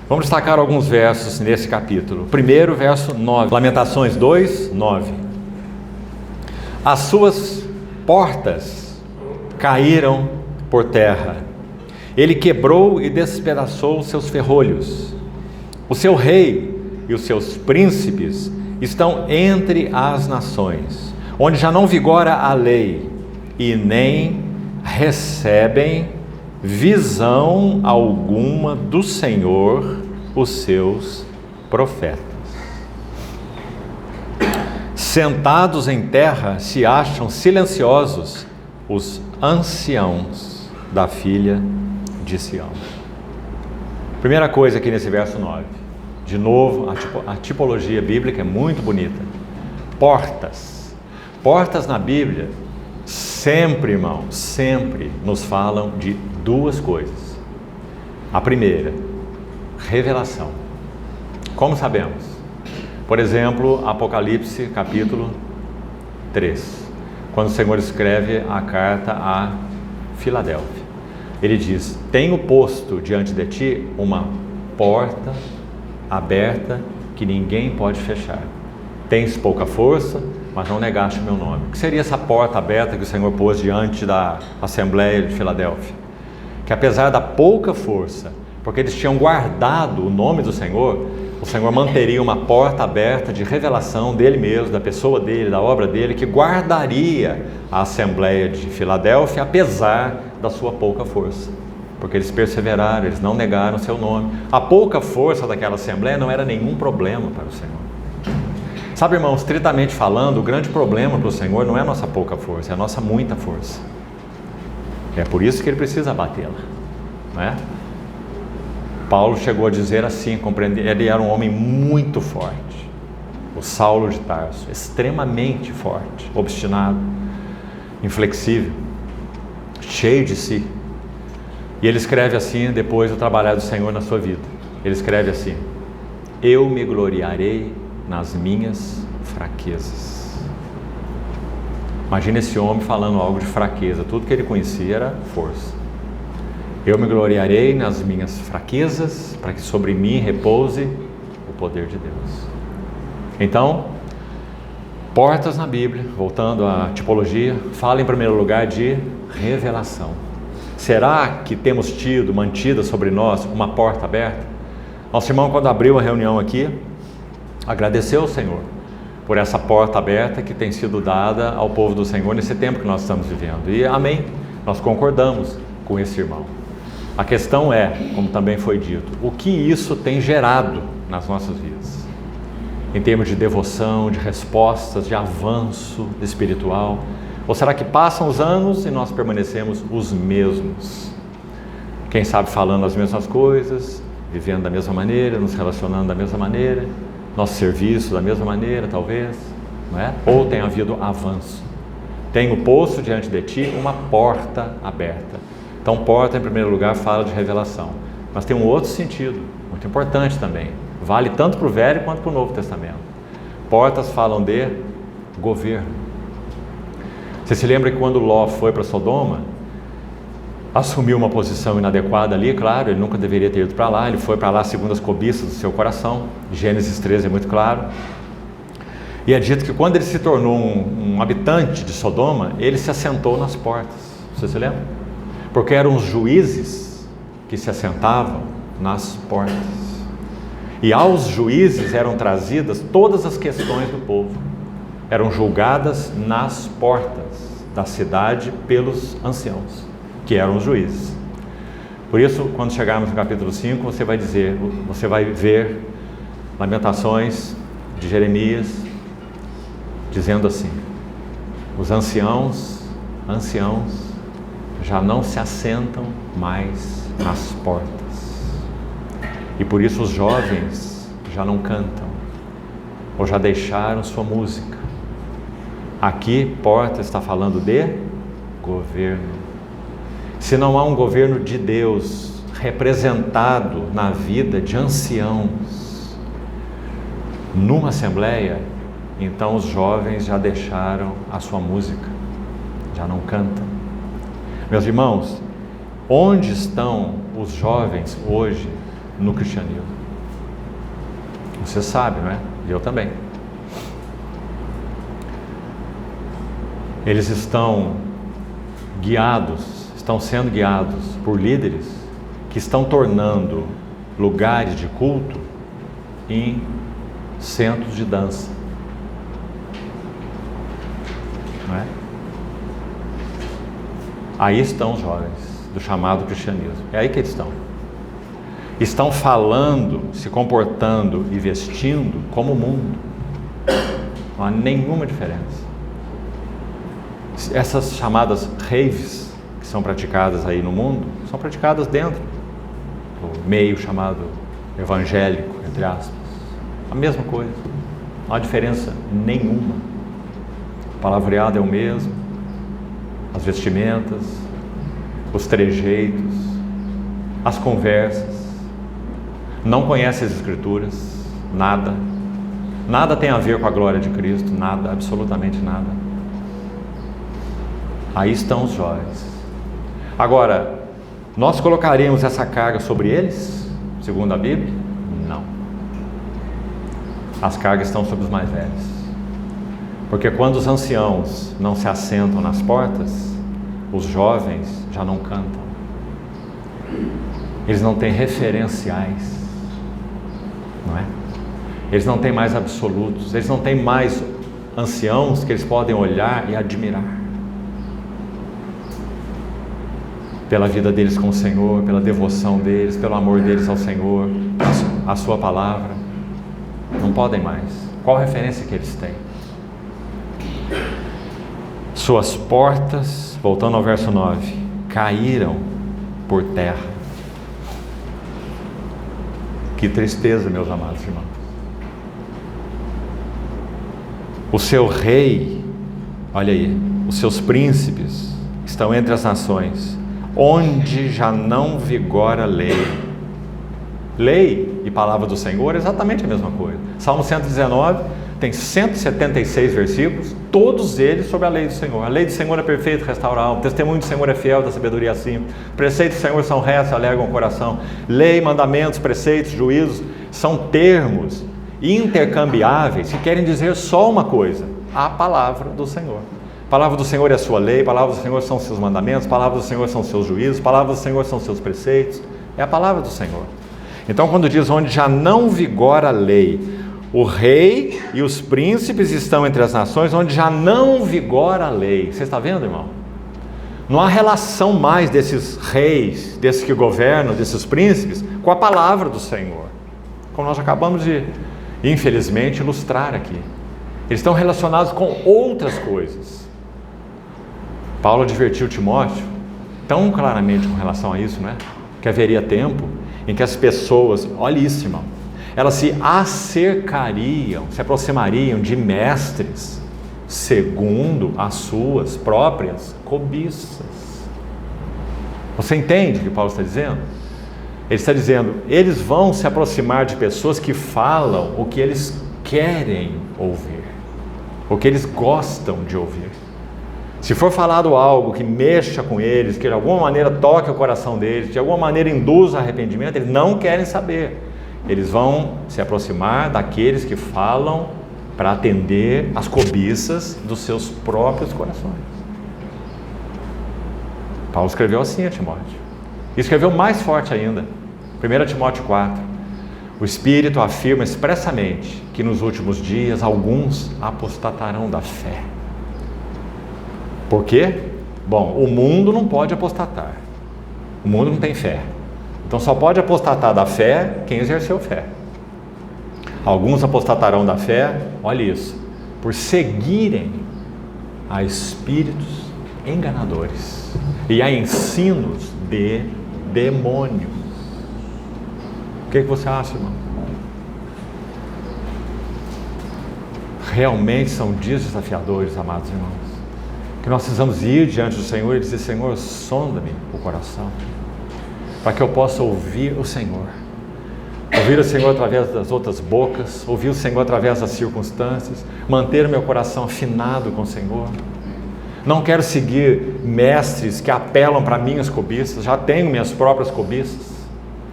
[SPEAKER 2] Vamos destacar alguns versos nesse capítulo. Primeiro, verso 9. Lamentações 2, 9. As suas portas caíram por terra. Ele quebrou e despedaçou os seus ferrolhos. O seu rei e os seus príncipes estão entre as nações, onde já não vigora a lei e nem recebem visão alguma do Senhor, os seus profetas. Sentados em terra se acham silenciosos os anciãos da filha de Sião. Primeira coisa aqui nesse verso 9, de novo, a tipologia bíblica é muito bonita. Portas. Portas na Bíblia sempre, irmão, sempre nos falam de duas coisas. A primeira, revelação. Como sabemos? Por exemplo, Apocalipse capítulo 3, quando o Senhor escreve a carta a Filadélfia. Ele diz: tenho posto diante de ti uma porta aberta que ninguém pode fechar. Tens pouca força, mas não negaste o meu nome. O que seria essa porta aberta que o Senhor pôs diante da Assembleia de Filadélfia? Que apesar da pouca força, porque eles tinham guardado o nome do Senhor, o Senhor manteria uma porta aberta de revelação dele mesmo, da pessoa dele, da obra dele, que guardaria a Assembleia de Filadélfia, apesar da sua pouca força. Porque eles perseveraram, eles não negaram o seu nome. A pouca força daquela Assembleia não era nenhum problema para o Senhor. Sabe, irmãos, estritamente falando, o grande problema para o Senhor não é a nossa pouca força, é a nossa muita força. É por isso que Ele precisa abatê-la, não é? Paulo chegou a dizer assim, compreender, ele era um homem muito forte, o Saulo de Tarso, extremamente forte, obstinado, inflexível, cheio de si. E ele escreve assim, depois do trabalhar do Senhor na sua vida, ele escreve assim: eu me gloriarei nas minhas fraquezas. Imagina esse homem falando algo de fraqueza, tudo que ele conhecia era força. Eu me gloriarei nas minhas fraquezas, para que sobre mim repouse o poder de Deus. Então, portas na Bíblia, voltando à tipologia, fala em primeiro lugar de revelação. Será que temos tido, mantida sobre nós, uma porta aberta? Nosso irmão, quando abriu a reunião aqui, agradeceu ao Senhor por essa porta aberta que tem sido dada ao povo do Senhor nesse tempo que nós estamos vivendo. E amém, nós concordamos com esse irmão. A questão é, como também foi dito, o que isso tem gerado nas nossas vidas? Em termos de devoção, de respostas, de avanço espiritual? Ou será que passam os anos e nós permanecemos os mesmos? Quem sabe falando as mesmas coisas, vivendo da mesma maneira, nos relacionando da mesma maneira, nosso serviço da mesma maneira, talvez, não é? Ou tem havido avanço? Tenho posto diante de ti uma porta aberta. Então, porta, em primeiro lugar, fala de revelação. Mas tem um outro sentido, muito importante também. Vale tanto para o Velho quanto para o Novo Testamento. Portas falam de governo. Você se lembra que quando Ló foi para Sodoma, assumiu uma posição inadequada ali, claro, ele nunca deveria ter ido para lá, ele foi para lá segundo as cobiças do seu coração. Gênesis 13 é muito claro. E é dito que quando ele se tornou um habitante de Sodoma, ele se assentou nas portas. Você se lembra? Porque eram os juízes que se assentavam nas portas. E aos juízes eram trazidas todas as questões do povo. Eram julgadas nas portas da cidade pelos anciãos, que eram os juízes. Por isso, quando chegarmos no capítulo 5, você vai ver Lamentações de Jeremias, dizendo assim: os anciãos já não se assentam mais nas portas, e por isso os jovens já não cantam, ou já deixaram sua música. Aqui, porta está falando de governo. Se não há um governo de Deus representado na vida de anciãos numa assembleia, então os jovens já deixaram a sua música, já não cantam. Meus irmãos, onde estão os jovens hoje no cristianismo? Você sabe, não é? E eu também. Eles estão sendo guiados por líderes que estão tornando lugares de culto em centros de dança. Não é? Aí estão os jovens do chamado cristianismo. É aí que eles estão. Estão falando, se comportando e vestindo como o mundo. Não há nenhuma diferença. Essas chamadas raves que são praticadas aí no mundo, são praticadas dentro do meio chamado evangélico, entre aspas. A mesma coisa. Não há diferença nenhuma. O palavreado é o mesmo, as vestimentas, os trejeitos, as conversas. Não conhece as Escrituras, nada. Nada tem a ver com a glória de Cristo, nada, absolutamente nada. Aí estão os jovens. Agora, nós colocaríamos essa carga sobre eles, segundo a Bíblia? Não. As cargas estão sobre os mais velhos. Porque quando os anciãos não se assentam nas portas, os jovens já não cantam. Eles não têm referenciais, não é? Eles não têm mais absolutos, eles não têm mais anciãos que eles podem olhar e admirar. Pela vida deles com o Senhor, pela devoção deles, pelo amor deles ao Senhor, a sua palavra. Não podem mais. Qual a referência que eles têm? Suas portas, voltando ao verso 9, caíram por terra. Que tristeza, meus amados irmãos. O seu rei, olha aí, os seus príncipes estão entre as nações, onde já não vigora lei. Lei e palavra do Senhor é exatamente a mesma coisa. Salmo 119 tem 176 versículos, todos eles sobre a lei do Senhor. A lei do Senhor é perfeita, restaura a alma. O testemunho do Senhor é fiel, da sabedoria simples. Preceitos do Senhor são retos, alegram o coração. Lei, mandamentos, preceitos, juízos são termos intercambiáveis que querem dizer só uma coisa: a palavra do Senhor. A palavra do Senhor é a sua lei, a palavra do Senhor são os seus mandamentos, a palavra do Senhor são os seus juízos, a palavra do Senhor são os seus preceitos. É a palavra do Senhor. Então, quando diz onde já não vigora a lei, o rei e os príncipes estão entre as nações, onde já não vigora a lei. Você está vendo, irmão? Não há relação mais desses reis, desses que governam, desses príncipes, com a palavra do Senhor, como nós acabamos de, infelizmente, ilustrar aqui. Eles estão relacionados com outras coisas. Paulo advertiu Timóteo tão claramente com relação a isso, né? Que haveria tempo em que as pessoas, olha isso, irmão, elas se acercariam, se aproximariam de mestres segundo as suas próprias cobiças. Você entende o que Paulo está dizendo? Ele está dizendo, eles vão se aproximar de pessoas que falam o que eles querem ouvir, o que eles gostam de ouvir. Se for falado algo que mexa com eles, que de alguma maneira toque o coração deles, de alguma maneira induza arrependimento, eles não querem saber. Eles vão se aproximar daqueles que falam para atender às cobiças dos seus próprios corações. Paulo escreveu assim a Timóteo. E escreveu mais forte ainda. 1 Timóteo 4. O Espírito afirma expressamente que nos últimos dias alguns apostatarão da fé. Por quê? Bom, o mundo não pode apostatar. O mundo não tem fé. Então só pode apostatar da fé quem exerceu fé. Alguns apostatarão da fé, olha isso, por seguirem a espíritos enganadores e a ensinos de demônios. O que você acha, irmão? Realmente são dias desafiadores, amados irmãos, que nós precisamos ir diante do Senhor e dizer: Senhor, sonda-me o coração, para que eu possa ouvir o Senhor. Ouvir o Senhor através das outras bocas, ouvir o Senhor através das circunstâncias, manter o meu coração afinado com o Senhor. Não quero seguir mestres que apelam para minhas cobiças, já tenho minhas próprias cobiças,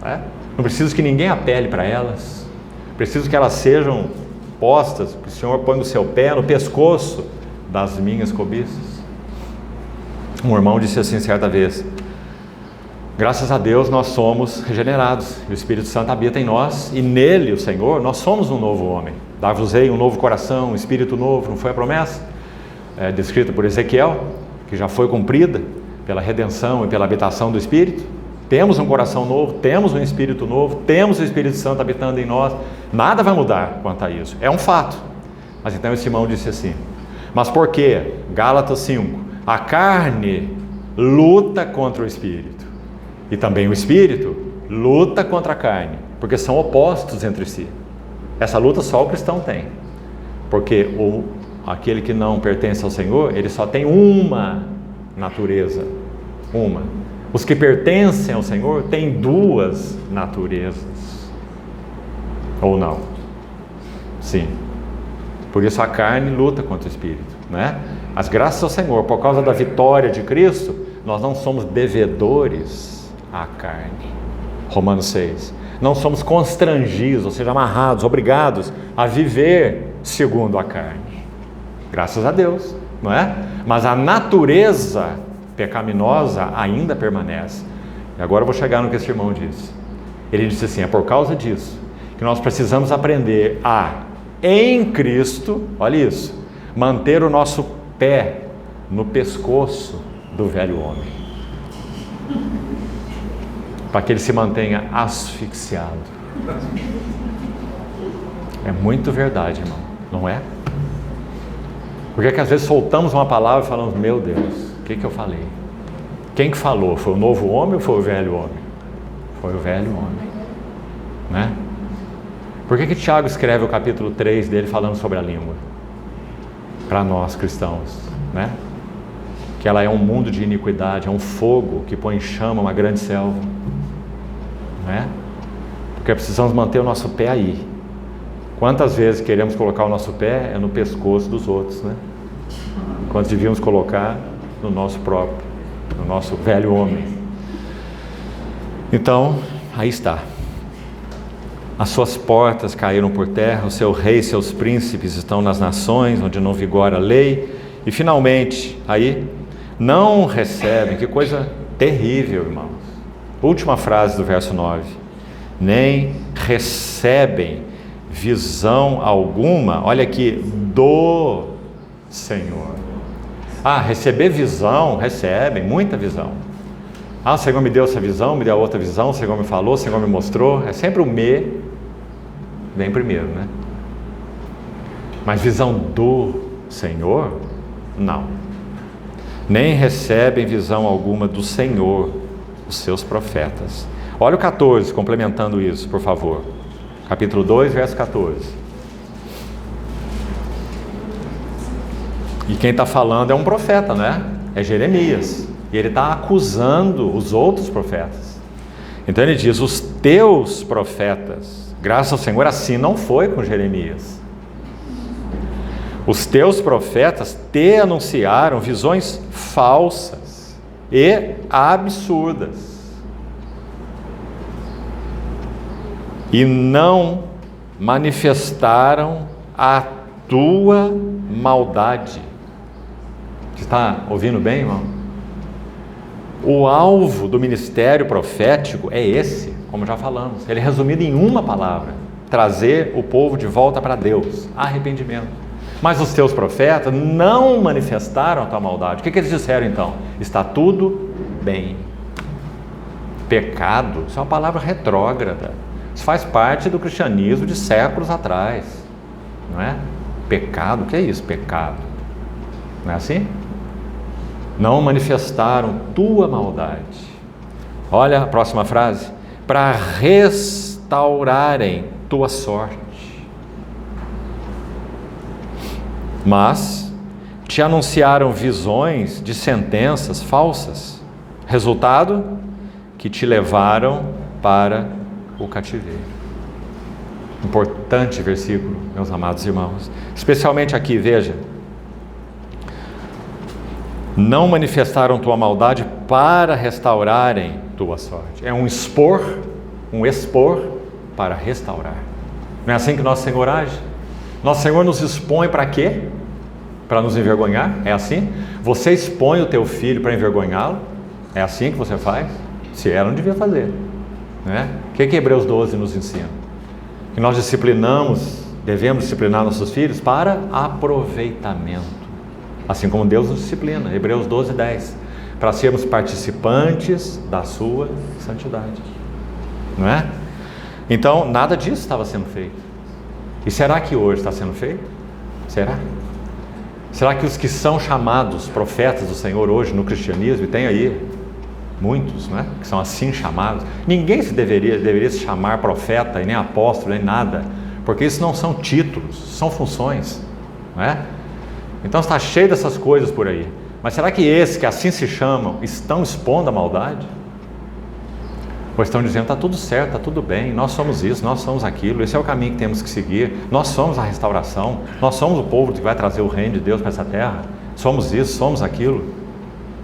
[SPEAKER 2] né? Não preciso que ninguém apele para elas, preciso que elas sejam postas, que o Senhor põe o seu pé no pescoço das minhas cobiças. Um irmão disse assim certa vez: graças a Deus nós somos regenerados, o Espírito Santo habita em nós, e nele, o Senhor, nós somos um novo homem. Dar-vos-ei um novo coração, um espírito novo, não foi a promessa? Descrita por Ezequiel, que já foi cumprida pela redenção e pela habitação do Espírito. Temos um coração novo, temos um espírito novo, temos o Espírito Santo habitando em nós. Nada vai mudar quanto a isso, é um fato. Mas então esse irmão disse assim: mas por quê? Gálatas 5, a carne luta contra o Espírito, e também o Espírito luta contra a carne, porque são opostos entre si. Essa luta só o cristão tem, porque aquele que não pertence ao Senhor, ele só tem uma natureza, uma. Os que pertencem ao Senhor têm duas naturezas, ou não? Sim. Por isso a carne luta contra o Espírito, né? Mas graças ao Senhor, por causa da vitória de Cristo, nós não somos devedores à carne. Romanos 6. Não somos constrangidos, ou seja, amarrados, obrigados a viver segundo a carne. Graças a Deus, não é? Mas a natureza pecaminosa ainda permanece. E agora eu vou chegar no que esse irmão disse. Ele disse assim: é por causa disso que nós precisamos aprender a, em Cristo, olha isso, manter o nosso pé no pescoço do velho homem, para que ele se mantenha asfixiado. É muito verdade, irmão, não é? Porque que às vezes soltamos uma palavra e falamos: meu Deus, o que eu falei? Quem que falou? Foi o novo homem ou foi o velho homem? Foi o velho homem, né? Por que Tiago escreve o capítulo 3 dele falando sobre a língua? Para nós cristãos, né? Que ela é um mundo de iniquidade, é um fogo que põe em chama uma grande selva, né? Porque precisamos manter o nosso pé aí. Quantas vezes queremos colocar o nosso pé no pescoço dos outros, né? Quantos devíamos colocar no nosso próprio, no nosso velho homem. Então, aí está. As suas portas caíram por terra, o seu rei e seus príncipes estão nas nações onde não vigora a lei. E finalmente, aí, não recebem, que coisa terrível, irmãos. Última frase do verso 9. Nem recebem visão alguma, olha aqui, do Senhor. Receber visão, recebem, muita visão. O Senhor me deu essa visão, me deu outra visão, o Senhor me falou, o Senhor me mostrou. É sempre o me, vem primeiro, né? Mas visão do Senhor, não. Nem recebem visão alguma do Senhor, os seus profetas. Olha o 14, complementando isso, por favor. Capítulo 2, verso 14. E quem está falando é um profeta, né? É Jeremias. E ele está acusando os outros profetas. Então ele diz: os teus profetas, graças ao Senhor, assim não foi com Jeremias. Os teus profetas te anunciaram visões falsas e absurdas, e não manifestaram a tua maldade. Você está ouvindo bem, irmão? O alvo do ministério profético é esse, como já falamos. Ele é resumido em uma palavra: trazer o povo de volta para Deus, arrependimento. Mas os teus profetas não manifestaram a tua maldade. O que eles disseram então? Está tudo bem.
[SPEAKER 1] Pecado, isso é uma palavra retrógrada. Isso faz parte do cristianismo de séculos atrás, não é? Pecado, o que é isso, pecado? Não é assim? Não manifestaram tua maldade. Olha a próxima frase. Para restaurarem tua sorte. Mas te anunciaram visões de sentenças falsas. Resultado, que te levaram para o cativeiro. Importante versículo, meus amados irmãos. Especialmente aqui, veja. Não manifestaram tua maldade para restaurarem tua sorte. É um expor para restaurar. Não é assim que nosso Senhor age? Nosso Senhor nos expõe para quê? Para nos envergonhar? É assim? Você expõe o teu filho para envergonhá-lo? É assim que você faz? Se era, não devia fazer. Né? O que Hebreus 12 nos ensina? Que nós devemos disciplinar nossos filhos para aproveitamento. Assim como Deus nos disciplina. Hebreus 12, 10. Para sermos participantes da sua santidade. Não é? Então, nada disso estava sendo feito. E será que hoje está sendo feito? Será? Será que os que são chamados profetas do Senhor hoje no cristianismo, e tem aí muitos, né, que são assim chamados, ninguém deveria se chamar profeta, e nem apóstolo, nem nada, porque isso não são títulos, são funções, não é? Então está cheio dessas coisas por aí. Mas será que esses que assim se chamam estão expondo a maldade? Ou estão dizendo, está tudo certo, está tudo bem, nós somos isso, nós somos aquilo, esse é o caminho que temos que seguir, nós somos a restauração, nós somos o povo que vai trazer o reino de Deus para essa terra, somos isso, somos aquilo,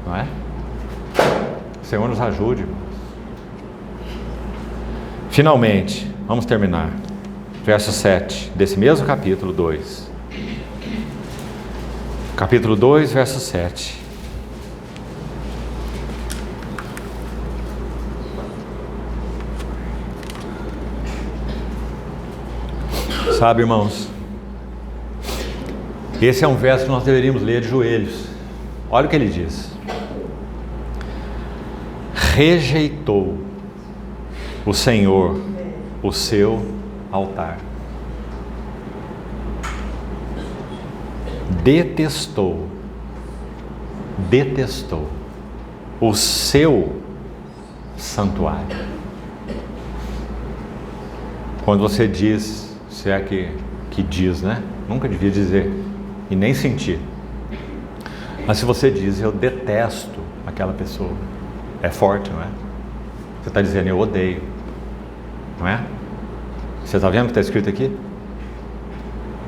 [SPEAKER 1] não é? O Senhor nos ajude, irmãos. Finalmente, vamos terminar. Verso 7 desse mesmo capítulo 2. Capítulo 2, verso 7. Sabe, irmãos, esse é um verso que nós deveríamos ler de joelhos. Olha o que ele diz. Rejeitou o Senhor o seu altar. Detestou o seu santuário. Quando você diz, se é que diz, né? Nunca devia dizer e nem sentir. Mas se você diz, eu detesto aquela pessoa, é forte, não é? Você está dizendo, eu odeio, não é? Você está vendo o que está escrito aqui?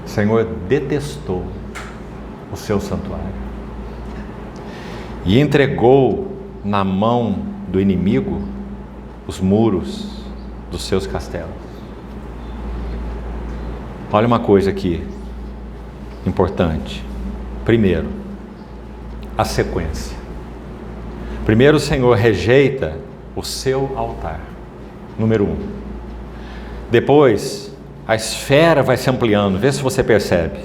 [SPEAKER 1] O Senhor detestou o seu santuário e entregou na mão do inimigo os muros dos seus castelos. Olha uma coisa aqui importante. Primeiro, a sequência. Primeiro, o Senhor rejeita o seu altar, número 1. Depois, a esfera vai se ampliando, vê se você percebe.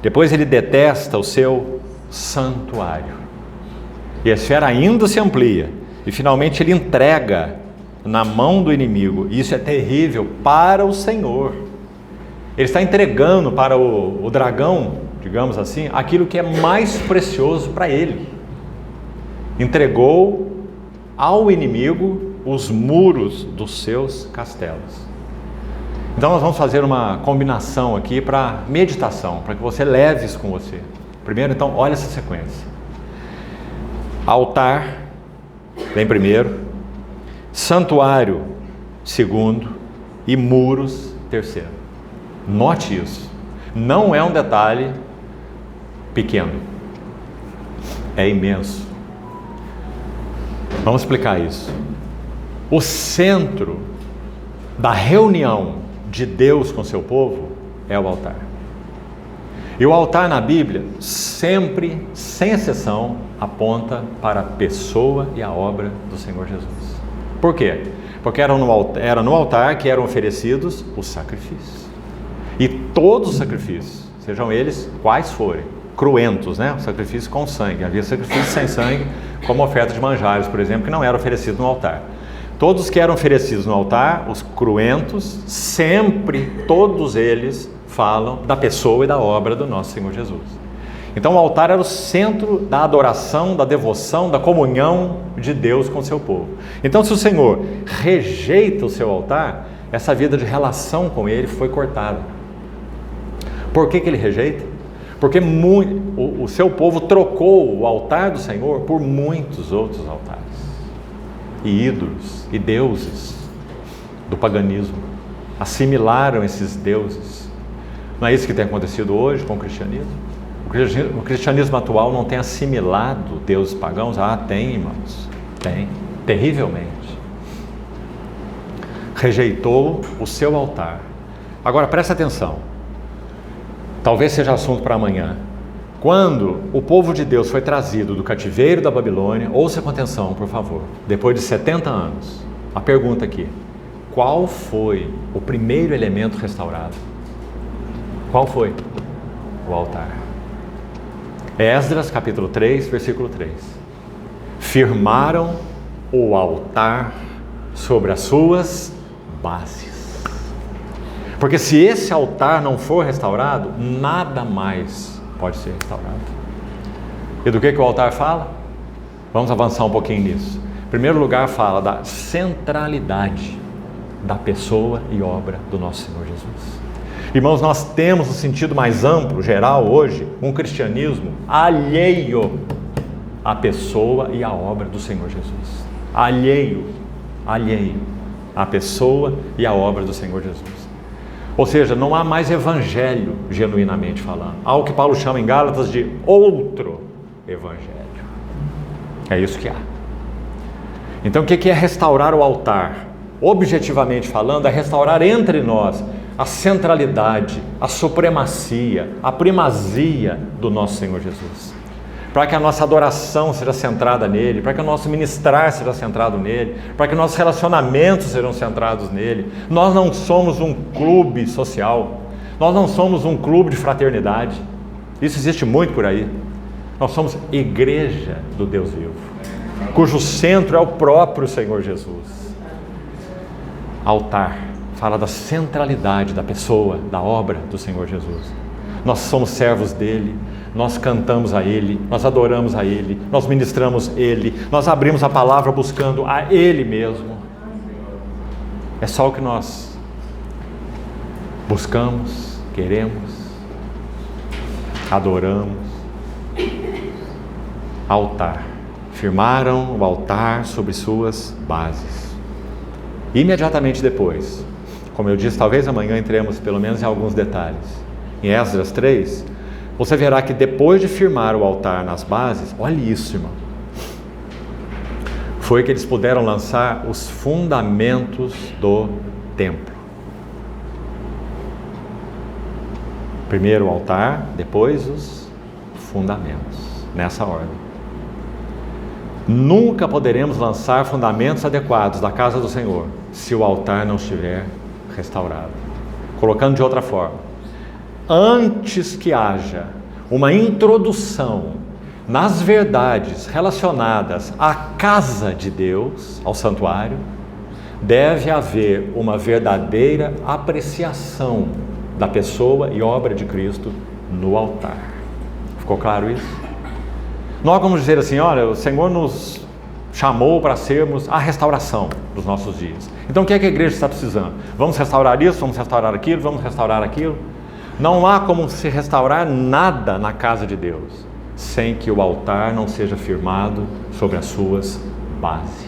[SPEAKER 1] Depois ele detesta o seu santuário. E a esfera ainda se amplia. E finalmente ele entrega na mão do inimigo. E isso é terrível para o Senhor. Ele está entregando para o dragão, digamos assim, aquilo que é mais precioso para ele. Entregou ao inimigo os muros dos seus castelos. Então nós vamos fazer uma combinação aqui para meditação, para que você leve isso com você. Primeiro, então, olha essa sequência. Altar, vem primeiro. Santuário, segundo. E muros, terceiro. Note isso. Não é um detalhe pequeno. É imenso. Vamos explicar isso. O centro da reunião de Deus com seu povo é o altar. E o altar na Bíblia sempre, sem exceção, aponta para a pessoa e a obra do Senhor Jesus. Por quê? Porque era no altar que eram oferecidos os sacrifícios. E todos os sacrifícios, sejam eles quais forem, cruentos, né? Sacrifício com sangue. Havia sacrifício sem sangue, como oferta de manjares, por exemplo, que não era oferecido no altar.
[SPEAKER 2] Todos que eram oferecidos no altar, os cruentos, sempre, todos eles falam da pessoa e da obra do nosso Senhor Jesus. Então o altar era o centro da adoração, da devoção, da comunhão de Deus com o seu povo. Então se o Senhor rejeita o seu altar, essa vida de relação com Ele foi cortada. Por que Ele rejeita? Porque o seu povo trocou o altar do Senhor por muitos outros altares. E ídolos, e deuses do paganismo. Assimilaram esses deuses. Não é isso que tem acontecido hoje com o cristianismo? O cristianismo atual não tem assimilado deuses pagãos? Ah, tem, irmãos. Tem. Terrivelmente. Rejeitou o seu altar. Agora, presta atenção. Talvez seja assunto para amanhã. Quando o povo de Deus foi trazido do cativeiro da Babilônia, ouça com atenção, por favor, depois de 70 anos, a pergunta aqui: qual foi o primeiro elemento restaurado? Qual foi? O altar. Esdras, capítulo 3, versículo 3. Firmaram o altar sobre as suas bases. Porque se esse altar não for restaurado, nada mais pode ser restaurado. E do que o altar fala? Vamos avançar um pouquinho nisso. Em primeiro lugar, fala da centralidade da pessoa e obra do nosso Senhor Jesus. Irmãos, nós temos no sentido mais amplo, geral, hoje, um cristianismo alheio à pessoa e à obra do Senhor Jesus. Alheio à pessoa e à obra do Senhor Jesus. Ou seja, não há mais evangelho, genuinamente falando. Há o que Paulo chama em Gálatas de outro evangelho. É isso que há. Então, o que é restaurar o altar? Objetivamente falando, é restaurar entre nós a centralidade, a supremacia, a primazia do nosso Senhor Jesus. Para que a nossa adoração seja centrada nele, para que o nosso ministrar seja centrado nele, para que nossos relacionamentos sejam centrados nele. Nós não somos um clube social, nós não somos um clube de fraternidade. Isso existe muito por aí. Nós somos igreja do Deus vivo, cujo centro é o próprio Senhor Jesus. Altar fala da centralidade da pessoa, da obra do Senhor Jesus. Nós somos servos dele, nós cantamos a ele, nós adoramos a ele, nós ministramos ele, nós abrimos a palavra buscando a ele mesmo. É só o que nós buscamos, queremos, adoramos. Altar. Firmaram o altar sobre suas bases. Imediatamente depois, como eu disse, talvez amanhã entremos pelo menos em alguns detalhes. Em Esdras 3, você verá que depois de firmar o altar nas bases, olhe isso, irmão, foi que eles puderam lançar os fundamentos do templo. Primeiro o altar, depois os fundamentos, nessa ordem. Nunca poderemos lançar fundamentos adequados da casa do Senhor se o altar não estiver restaurado. Colocando de outra forma, antes que haja uma introdução nas verdades relacionadas à casa de Deus, ao santuário, deve haver uma verdadeira apreciação da pessoa e obra de Cristo no altar. Ficou claro isso? Nós vamos dizer assim, olha, o Senhor nos chamou para sermos a restauração dos nossos dias. Então o que é que a igreja está precisando? Vamos restaurar isso, vamos restaurar aquilo, vamos restaurar aquilo? Não há como se restaurar nada na casa de Deus sem que o altar não seja firmado sobre as suas bases.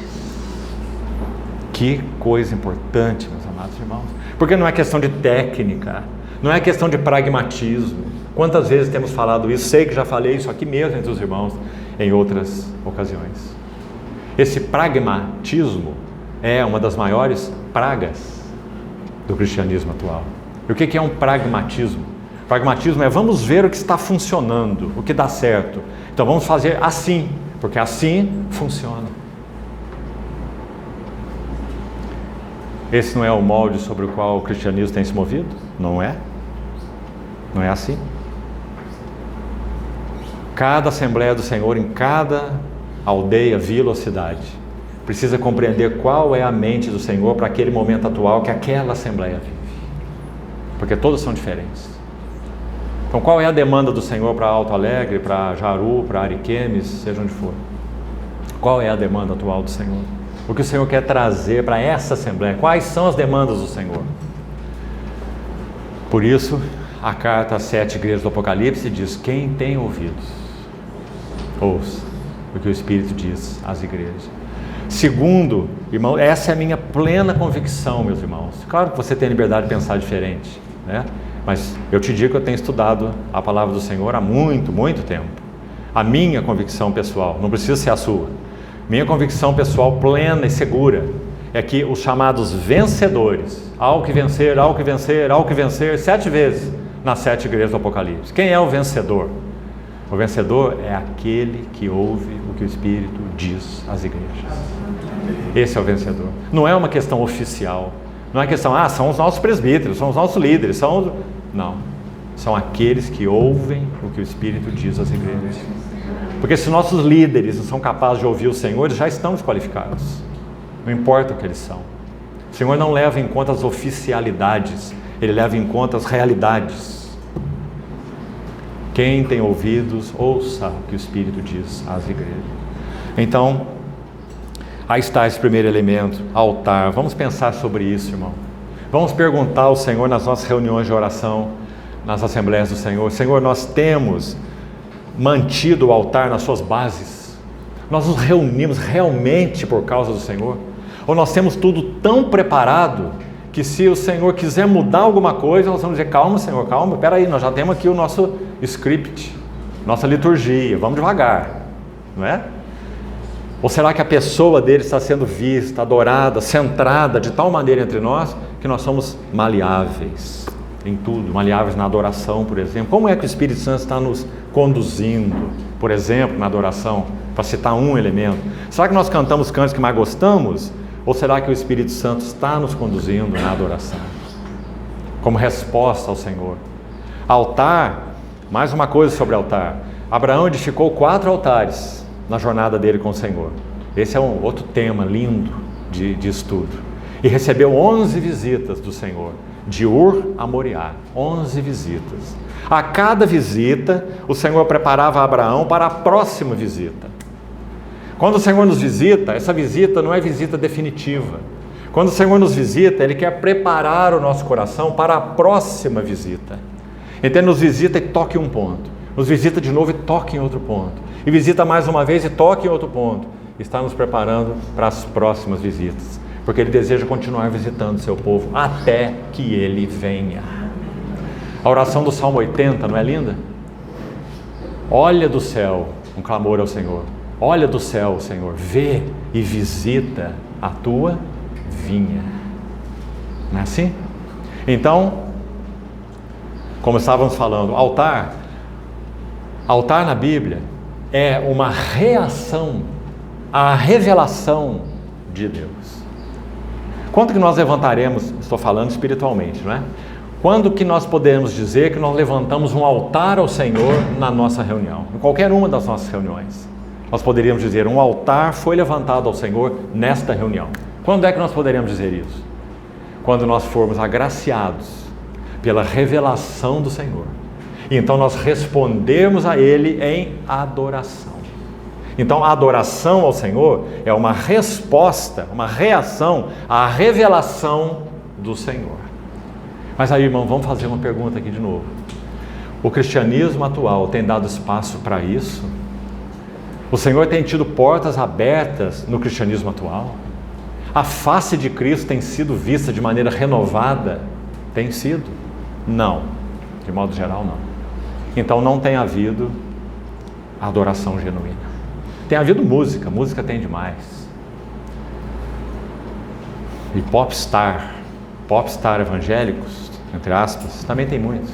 [SPEAKER 2] Que coisa importante, meus amados irmãos. Porque não é questão de técnica, não é questão de pragmatismo. Quantas vezes temos falado isso? Sei que já falei isso aqui mesmo entre os irmãos em outras ocasiões. Esse pragmatismo é uma das maiores pragas do cristianismo atual. E o que é um pragmatismo? Pragmatismo é vamos ver o que está funcionando, o que dá certo. Então vamos fazer assim, porque assim funciona. Esse não é o molde sobre o qual o cristianismo tem se movido? Não é? Não é assim? Cada Assembleia do Senhor, em cada aldeia, vila ou cidade,
[SPEAKER 1] precisa compreender qual é a mente do Senhor para aquele momento atual que aquela Assembleia vive. Porque todas são diferentes. Então, qual é a demanda do Senhor para Alto Alegre, para Jaru, para Ariquemes, seja onde for? Qual é a demanda atual do Senhor? O que o Senhor quer trazer para essa Assembleia? Quais são as demandas do Senhor? Por isso, a carta às 7 igrejas do Apocalipse diz: quem tem ouvidos, ouça o que o Espírito diz às igrejas. Segundo, irmão, essa é a minha plena convicção, meus irmãos. Claro que você tem a liberdade de pensar diferente, né? Mas eu te digo que eu tenho estudado a palavra do Senhor há muito, muito tempo. A minha convicção pessoal, não precisa ser a sua, minha convicção pessoal plena e segura é que os chamados vencedores, ao que vencer, ao que vencer, ao que vencer, 7 vezes nas 7 igrejas do Apocalipse. Quem é o vencedor? O vencedor é aquele que ouve o que o Espírito diz às igrejas. Esse é o vencedor. Não é uma questão oficial. Não é questão, são os nossos presbíteros, são os nossos líderes, Não. São aqueles que ouvem o que o Espírito diz às igrejas. Porque se nossos líderes não são capazes de ouvir o Senhor, eles já estão desqualificados. Não importa o que eles são. O Senhor não leva em conta as oficialidades, Ele leva em conta as realidades. Quem tem ouvidos, ouça o que o Espírito diz às igrejas. Então, aí está esse primeiro elemento, altar. Vamos pensar sobre isso, irmão. Vamos perguntar ao Senhor nas nossas reuniões de oração, nas assembleias do Senhor: Senhor, nós temos mantido o altar nas suas bases? Nós nos reunimos realmente por causa do Senhor? Ou nós temos tudo tão preparado que se o Senhor quiser mudar alguma coisa, nós vamos dizer: calma, Senhor, calma, peraí, nós já temos aqui o nosso script, nossa liturgia, vamos devagar, não é? Ou será que a pessoa dele está sendo vista, adorada, centrada de tal maneira entre nós que nós somos maleáveis em tudo, maleáveis na adoração, por exemplo? Como é que o Espírito Santo está nos conduzindo, por exemplo, na adoração, para citar um elemento? Será que nós cantamos os cantos que mais gostamos? Ou será que o Espírito Santo está nos conduzindo na adoração? Como resposta ao Senhor. Altar, mais uma coisa sobre altar. Abraão edificou 4 altares na jornada dele com o Senhor. Esse é um outro tema lindo de estudo. E recebeu 11 visitas do Senhor, de Ur a Moriá, 11 visitas. A cada visita, o Senhor preparava Abraão para a próxima visita. Quando o Senhor nos visita, essa visita não é visita definitiva. Quando o Senhor nos visita, Ele quer preparar o nosso coração para a próxima visita. Então Ele nos visita e toca em um ponto, nos visita de novo e toca em outro ponto, e visita mais uma vez e toca em outro ponto. Está nos preparando para as próximas visitas, porque Ele deseja continuar visitando o seu povo até que Ele venha. A oração do Salmo 80, não é linda? Olha do céu, um clamor ao Senhor. Olha do céu, Senhor, vê e visita a tua vinha. Não é assim? Então, como estávamos falando, altar na Bíblia é uma reação à revelação de Deus. Quando que nós levantaremos, estou falando espiritualmente, não é? Quando que nós podemos dizer que nós levantamos um altar ao Senhor na nossa reunião? Em qualquer uma das nossas reuniões. Nós poderíamos dizer: um altar foi levantado ao Senhor nesta reunião. Quando é que nós poderíamos dizer isso? Quando nós formos agraciados pela revelação do Senhor. E então nós respondermos a Ele em adoração. Então a adoração ao Senhor é uma resposta, uma reação à revelação do Senhor. Mas aí, irmão, vamos fazer uma pergunta aqui de novo. O cristianismo atual tem dado espaço para isso? O Senhor tem tido portas abertas no cristianismo atual? A face de Cristo tem sido vista de maneira renovada? Tem sido? Não. De modo geral, não. Então não tem havido adoração genuína. Tem havido música tem demais. E popstar evangélicos, entre aspas, também tem muitos.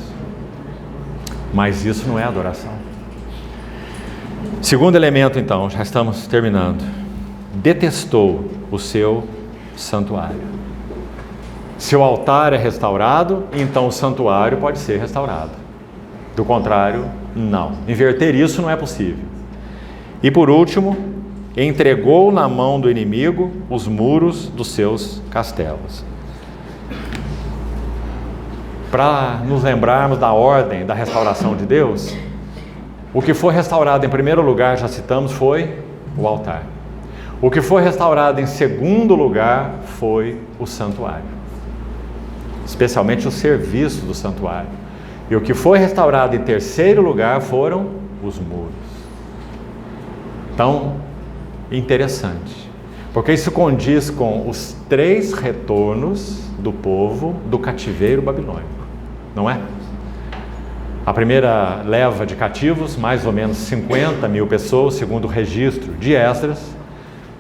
[SPEAKER 1] Mas isso não é adoração. Segundo elemento, então, já estamos terminando. Detestou o seu santuário. Se o altar é restaurado, então o santuário pode ser restaurado. Do contrário, não. Inverter isso não é possível. E por último, entregou na mão do inimigo os muros dos seus castelos. Para nos lembrarmos da ordem da restauração de Deus, o que foi restaurado em primeiro lugar, já citamos, foi o altar. O que foi restaurado em segundo lugar foi o santuário, especialmente o serviço do santuário. E o que foi restaurado em terceiro lugar foram os muros. Então, interessante, porque isso condiz com os 3 retornos do povo do cativeiro babilônico, não é? A primeira leva de cativos, mais ou menos 50 mil pessoas, segundo o registro de Esdras,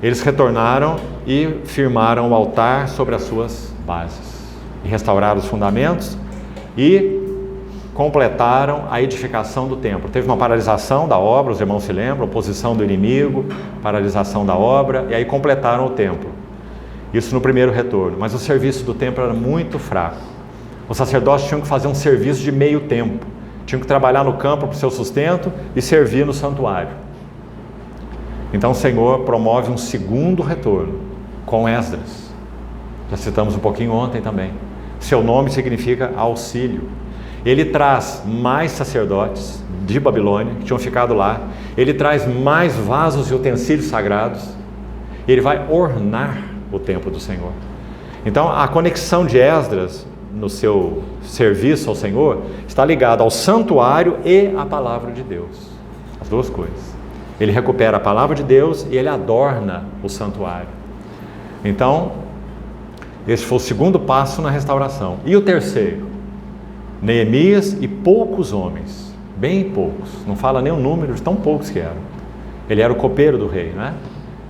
[SPEAKER 1] eles retornaram e firmaram o altar sobre as suas bases, e restauraram os fundamentos e completaram a edificação do templo. Teve uma paralisação da obra, os irmãos se lembram, oposição do inimigo, paralisação da obra, e aí completaram o templo. Isso no primeiro retorno, mas o serviço do templo era muito fraco. Os sacerdotes tinham que fazer um serviço de meio tempo, tinham que trabalhar no campo para o seu sustento e servir no santuário. Então o Senhor promove um segundo retorno com Esdras. Já citamos um pouquinho ontem também. Seu nome significa auxílio. Ele traz mais sacerdotes de Babilônia, que tinham ficado lá. Ele traz mais vasos e utensílios sagrados. Ele vai ornar o templo do Senhor. Então, a conexão de Esdras no seu serviço ao Senhor está ligada ao santuário e à palavra de Deus. As duas coisas. Ele recupera a palavra de Deus e ele adorna o santuário. Então, esse foi o segundo passo na restauração. E o terceiro? Neemias e poucos homens, bem poucos, não fala nem o número de tão poucos que eram. Ele era o copeiro do rei, né?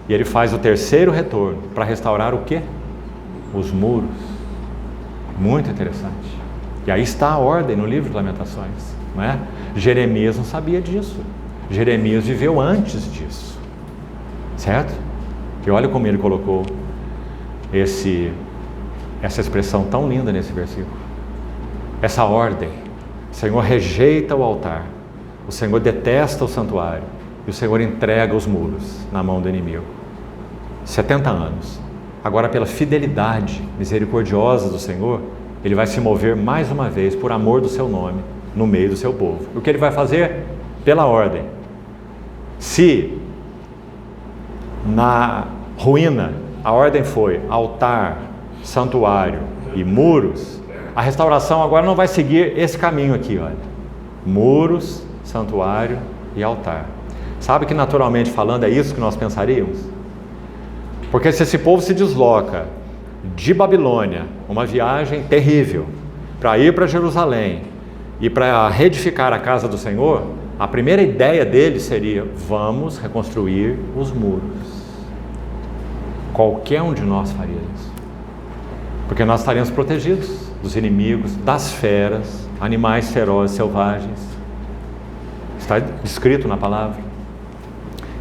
[SPEAKER 1] E ele faz o terceiro retorno para restaurar o quê? Os muros. Muito interessante. E aí está a ordem no livro de Lamentações, não é? Jeremias não sabia disso. Jeremias viveu antes disso, certo? E olha como ele colocou essa expressão tão linda nesse versículo. Essa ordem: o Senhor rejeita o altar, o Senhor detesta o santuário e o Senhor entrega os muros na mão do inimigo. 70 anos. Agora, pela fidelidade misericordiosa do Senhor, ele vai se mover mais uma vez por amor do seu nome no meio do seu povo. O que ele vai fazer? Pela ordem. Se na ruína a ordem foi altar, santuário e muros, a restauração agora não vai seguir esse caminho aqui, olha. Muros, santuário e altar. Sabe que naturalmente falando é isso que nós pensaríamos? Porque se esse povo se desloca de Babilônia, uma viagem terrível, para ir para Jerusalém e para reedificar a casa do Senhor, a primeira ideia deles seria: vamos reconstruir os muros. Qualquer um de nós faria isso, porque nós estaríamos protegidos dos inimigos, das feras, animais ferozes, selvagens. Está descrito na palavra.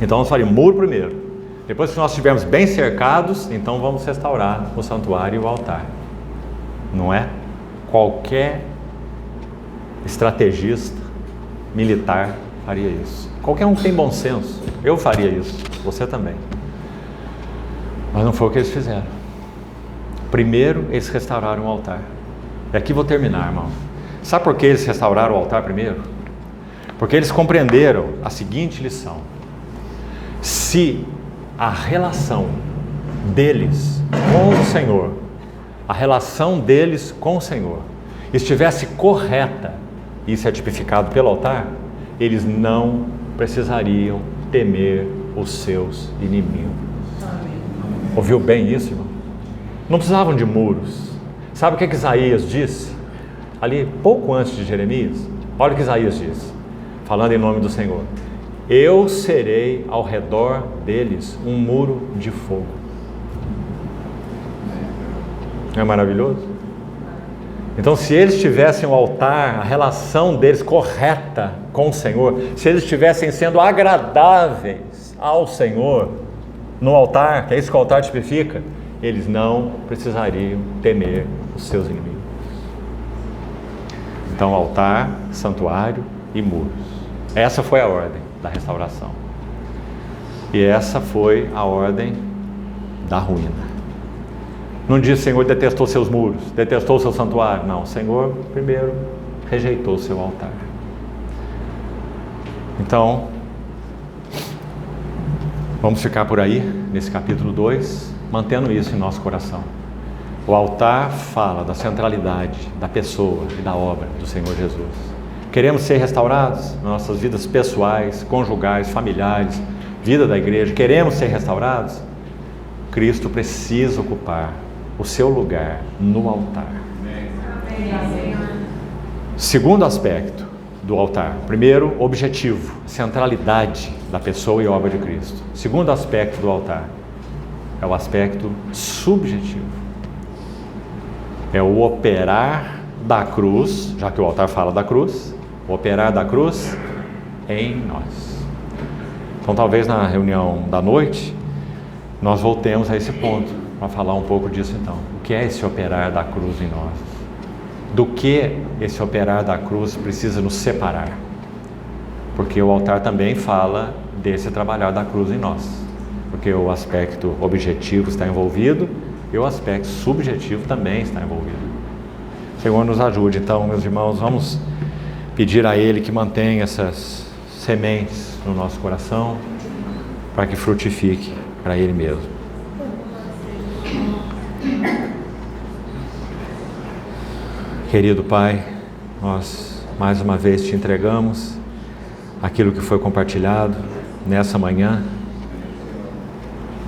[SPEAKER 1] Então nós faríamos muro primeiro. Depois que nós estivermos bem cercados, então vamos restaurar o santuário e o altar. Não é? Qualquer estrategista militar faria isso. Qualquer um que tem bom senso. Eu faria isso. Você também. Mas não foi o que eles fizeram. Primeiro, eles restauraram o altar. E aqui vou terminar, irmão. Sabe por que eles restauraram o altar primeiro? Porque eles compreenderam a seguinte lição: se a relação deles com o Senhor, a relação deles com o Senhor estivesse correta, isso é tipificado pelo altar, eles não precisariam temer os seus inimigos. Ouviu bem isso, irmão? Não precisavam de muros. Sabe o que Isaías disse? Ali, pouco antes de Jeremias, olha o que Isaías disse, falando em nome do Senhor: eu serei ao redor deles um muro de fogo. Não é maravilhoso? Então, se eles tivessem o altar, a relação deles correta com o Senhor, se eles estivessem sendo agradáveis ao Senhor no altar, que é isso que o altar tipifica, eles não precisariam temer os seus inimigos. Então, altar, santuário e muros. Essa foi a ordem da restauração.
[SPEAKER 2] E essa foi a ordem da ruína. Não diz: o Senhor detestou seus muros, detestou seu santuário. Não, o Senhor primeiro rejeitou o seu altar. Então, vamos ficar por aí, nesse capítulo 2, mantendo isso em nosso coração. O altar fala da centralidade da pessoa e da obra do Senhor Jesus. Queremos ser restaurados nas nossas vidas pessoais, conjugais, familiares, vida da igreja. Queremos ser restaurados? Cristo precisa ocupar o seu lugar no altar. Segundo aspecto do altar. Primeiro, objetivo, centralidade da pessoa e obra de Cristo. Segundo aspecto do altar é o aspecto subjetivo. É o operar da cruz, já que o altar fala da cruz, o operar da cruz em nós. Então, talvez na reunião da noite, nós voltemos a esse ponto, para falar um pouco disso então. O que é esse operar da cruz em nós? Do que esse operar da cruz precisa nos separar? Porque o altar também fala desse trabalhar da cruz em nós. Porque o aspecto objetivo está envolvido e o aspecto subjetivo também está envolvido. O Senhor nos ajude. Então, meus irmãos, vamos pedir a Ele que mantenha essas sementes no nosso coração para que frutifique para Ele mesmo. Querido Pai, nós mais uma vez te entregamos aquilo que foi compartilhado nessa manhã,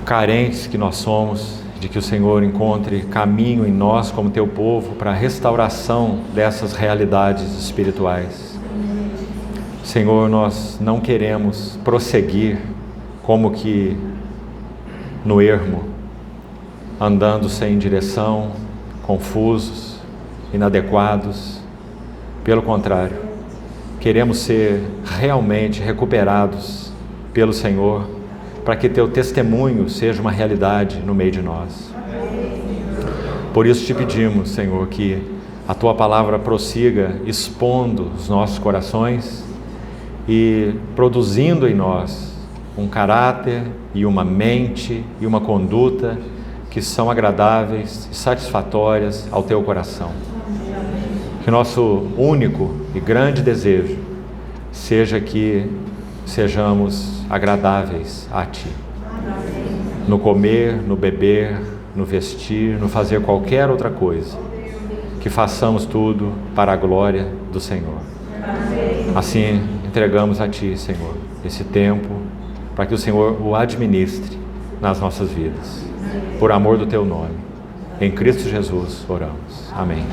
[SPEAKER 2] carentes que nós somos, de que o Senhor encontre caminho em nós como teu povo para a restauração dessas realidades espirituais. Senhor, nós não queremos prosseguir como que no ermo, andando sem direção, confusos, inadequados. Pelo contrário, queremos ser realmente recuperados pelo Senhor, para que teu testemunho seja uma realidade no meio de nós. Por isso te pedimos, Senhor, que a tua palavra prossiga expondo os nossos corações e produzindo em nós um caráter e uma mente e uma conduta que são agradáveis e satisfatórias ao teu coração. Que nosso único e grande desejo seja que sejamos agradáveis a Ti. No comer, no beber, no vestir, no fazer qualquer outra coisa. Que façamos tudo para a glória do Senhor. Assim, entregamos a Ti, Senhor, esse tempo, para que o Senhor o administre nas nossas vidas. Por amor do Teu nome. Em Cristo Jesus oramos. Amém.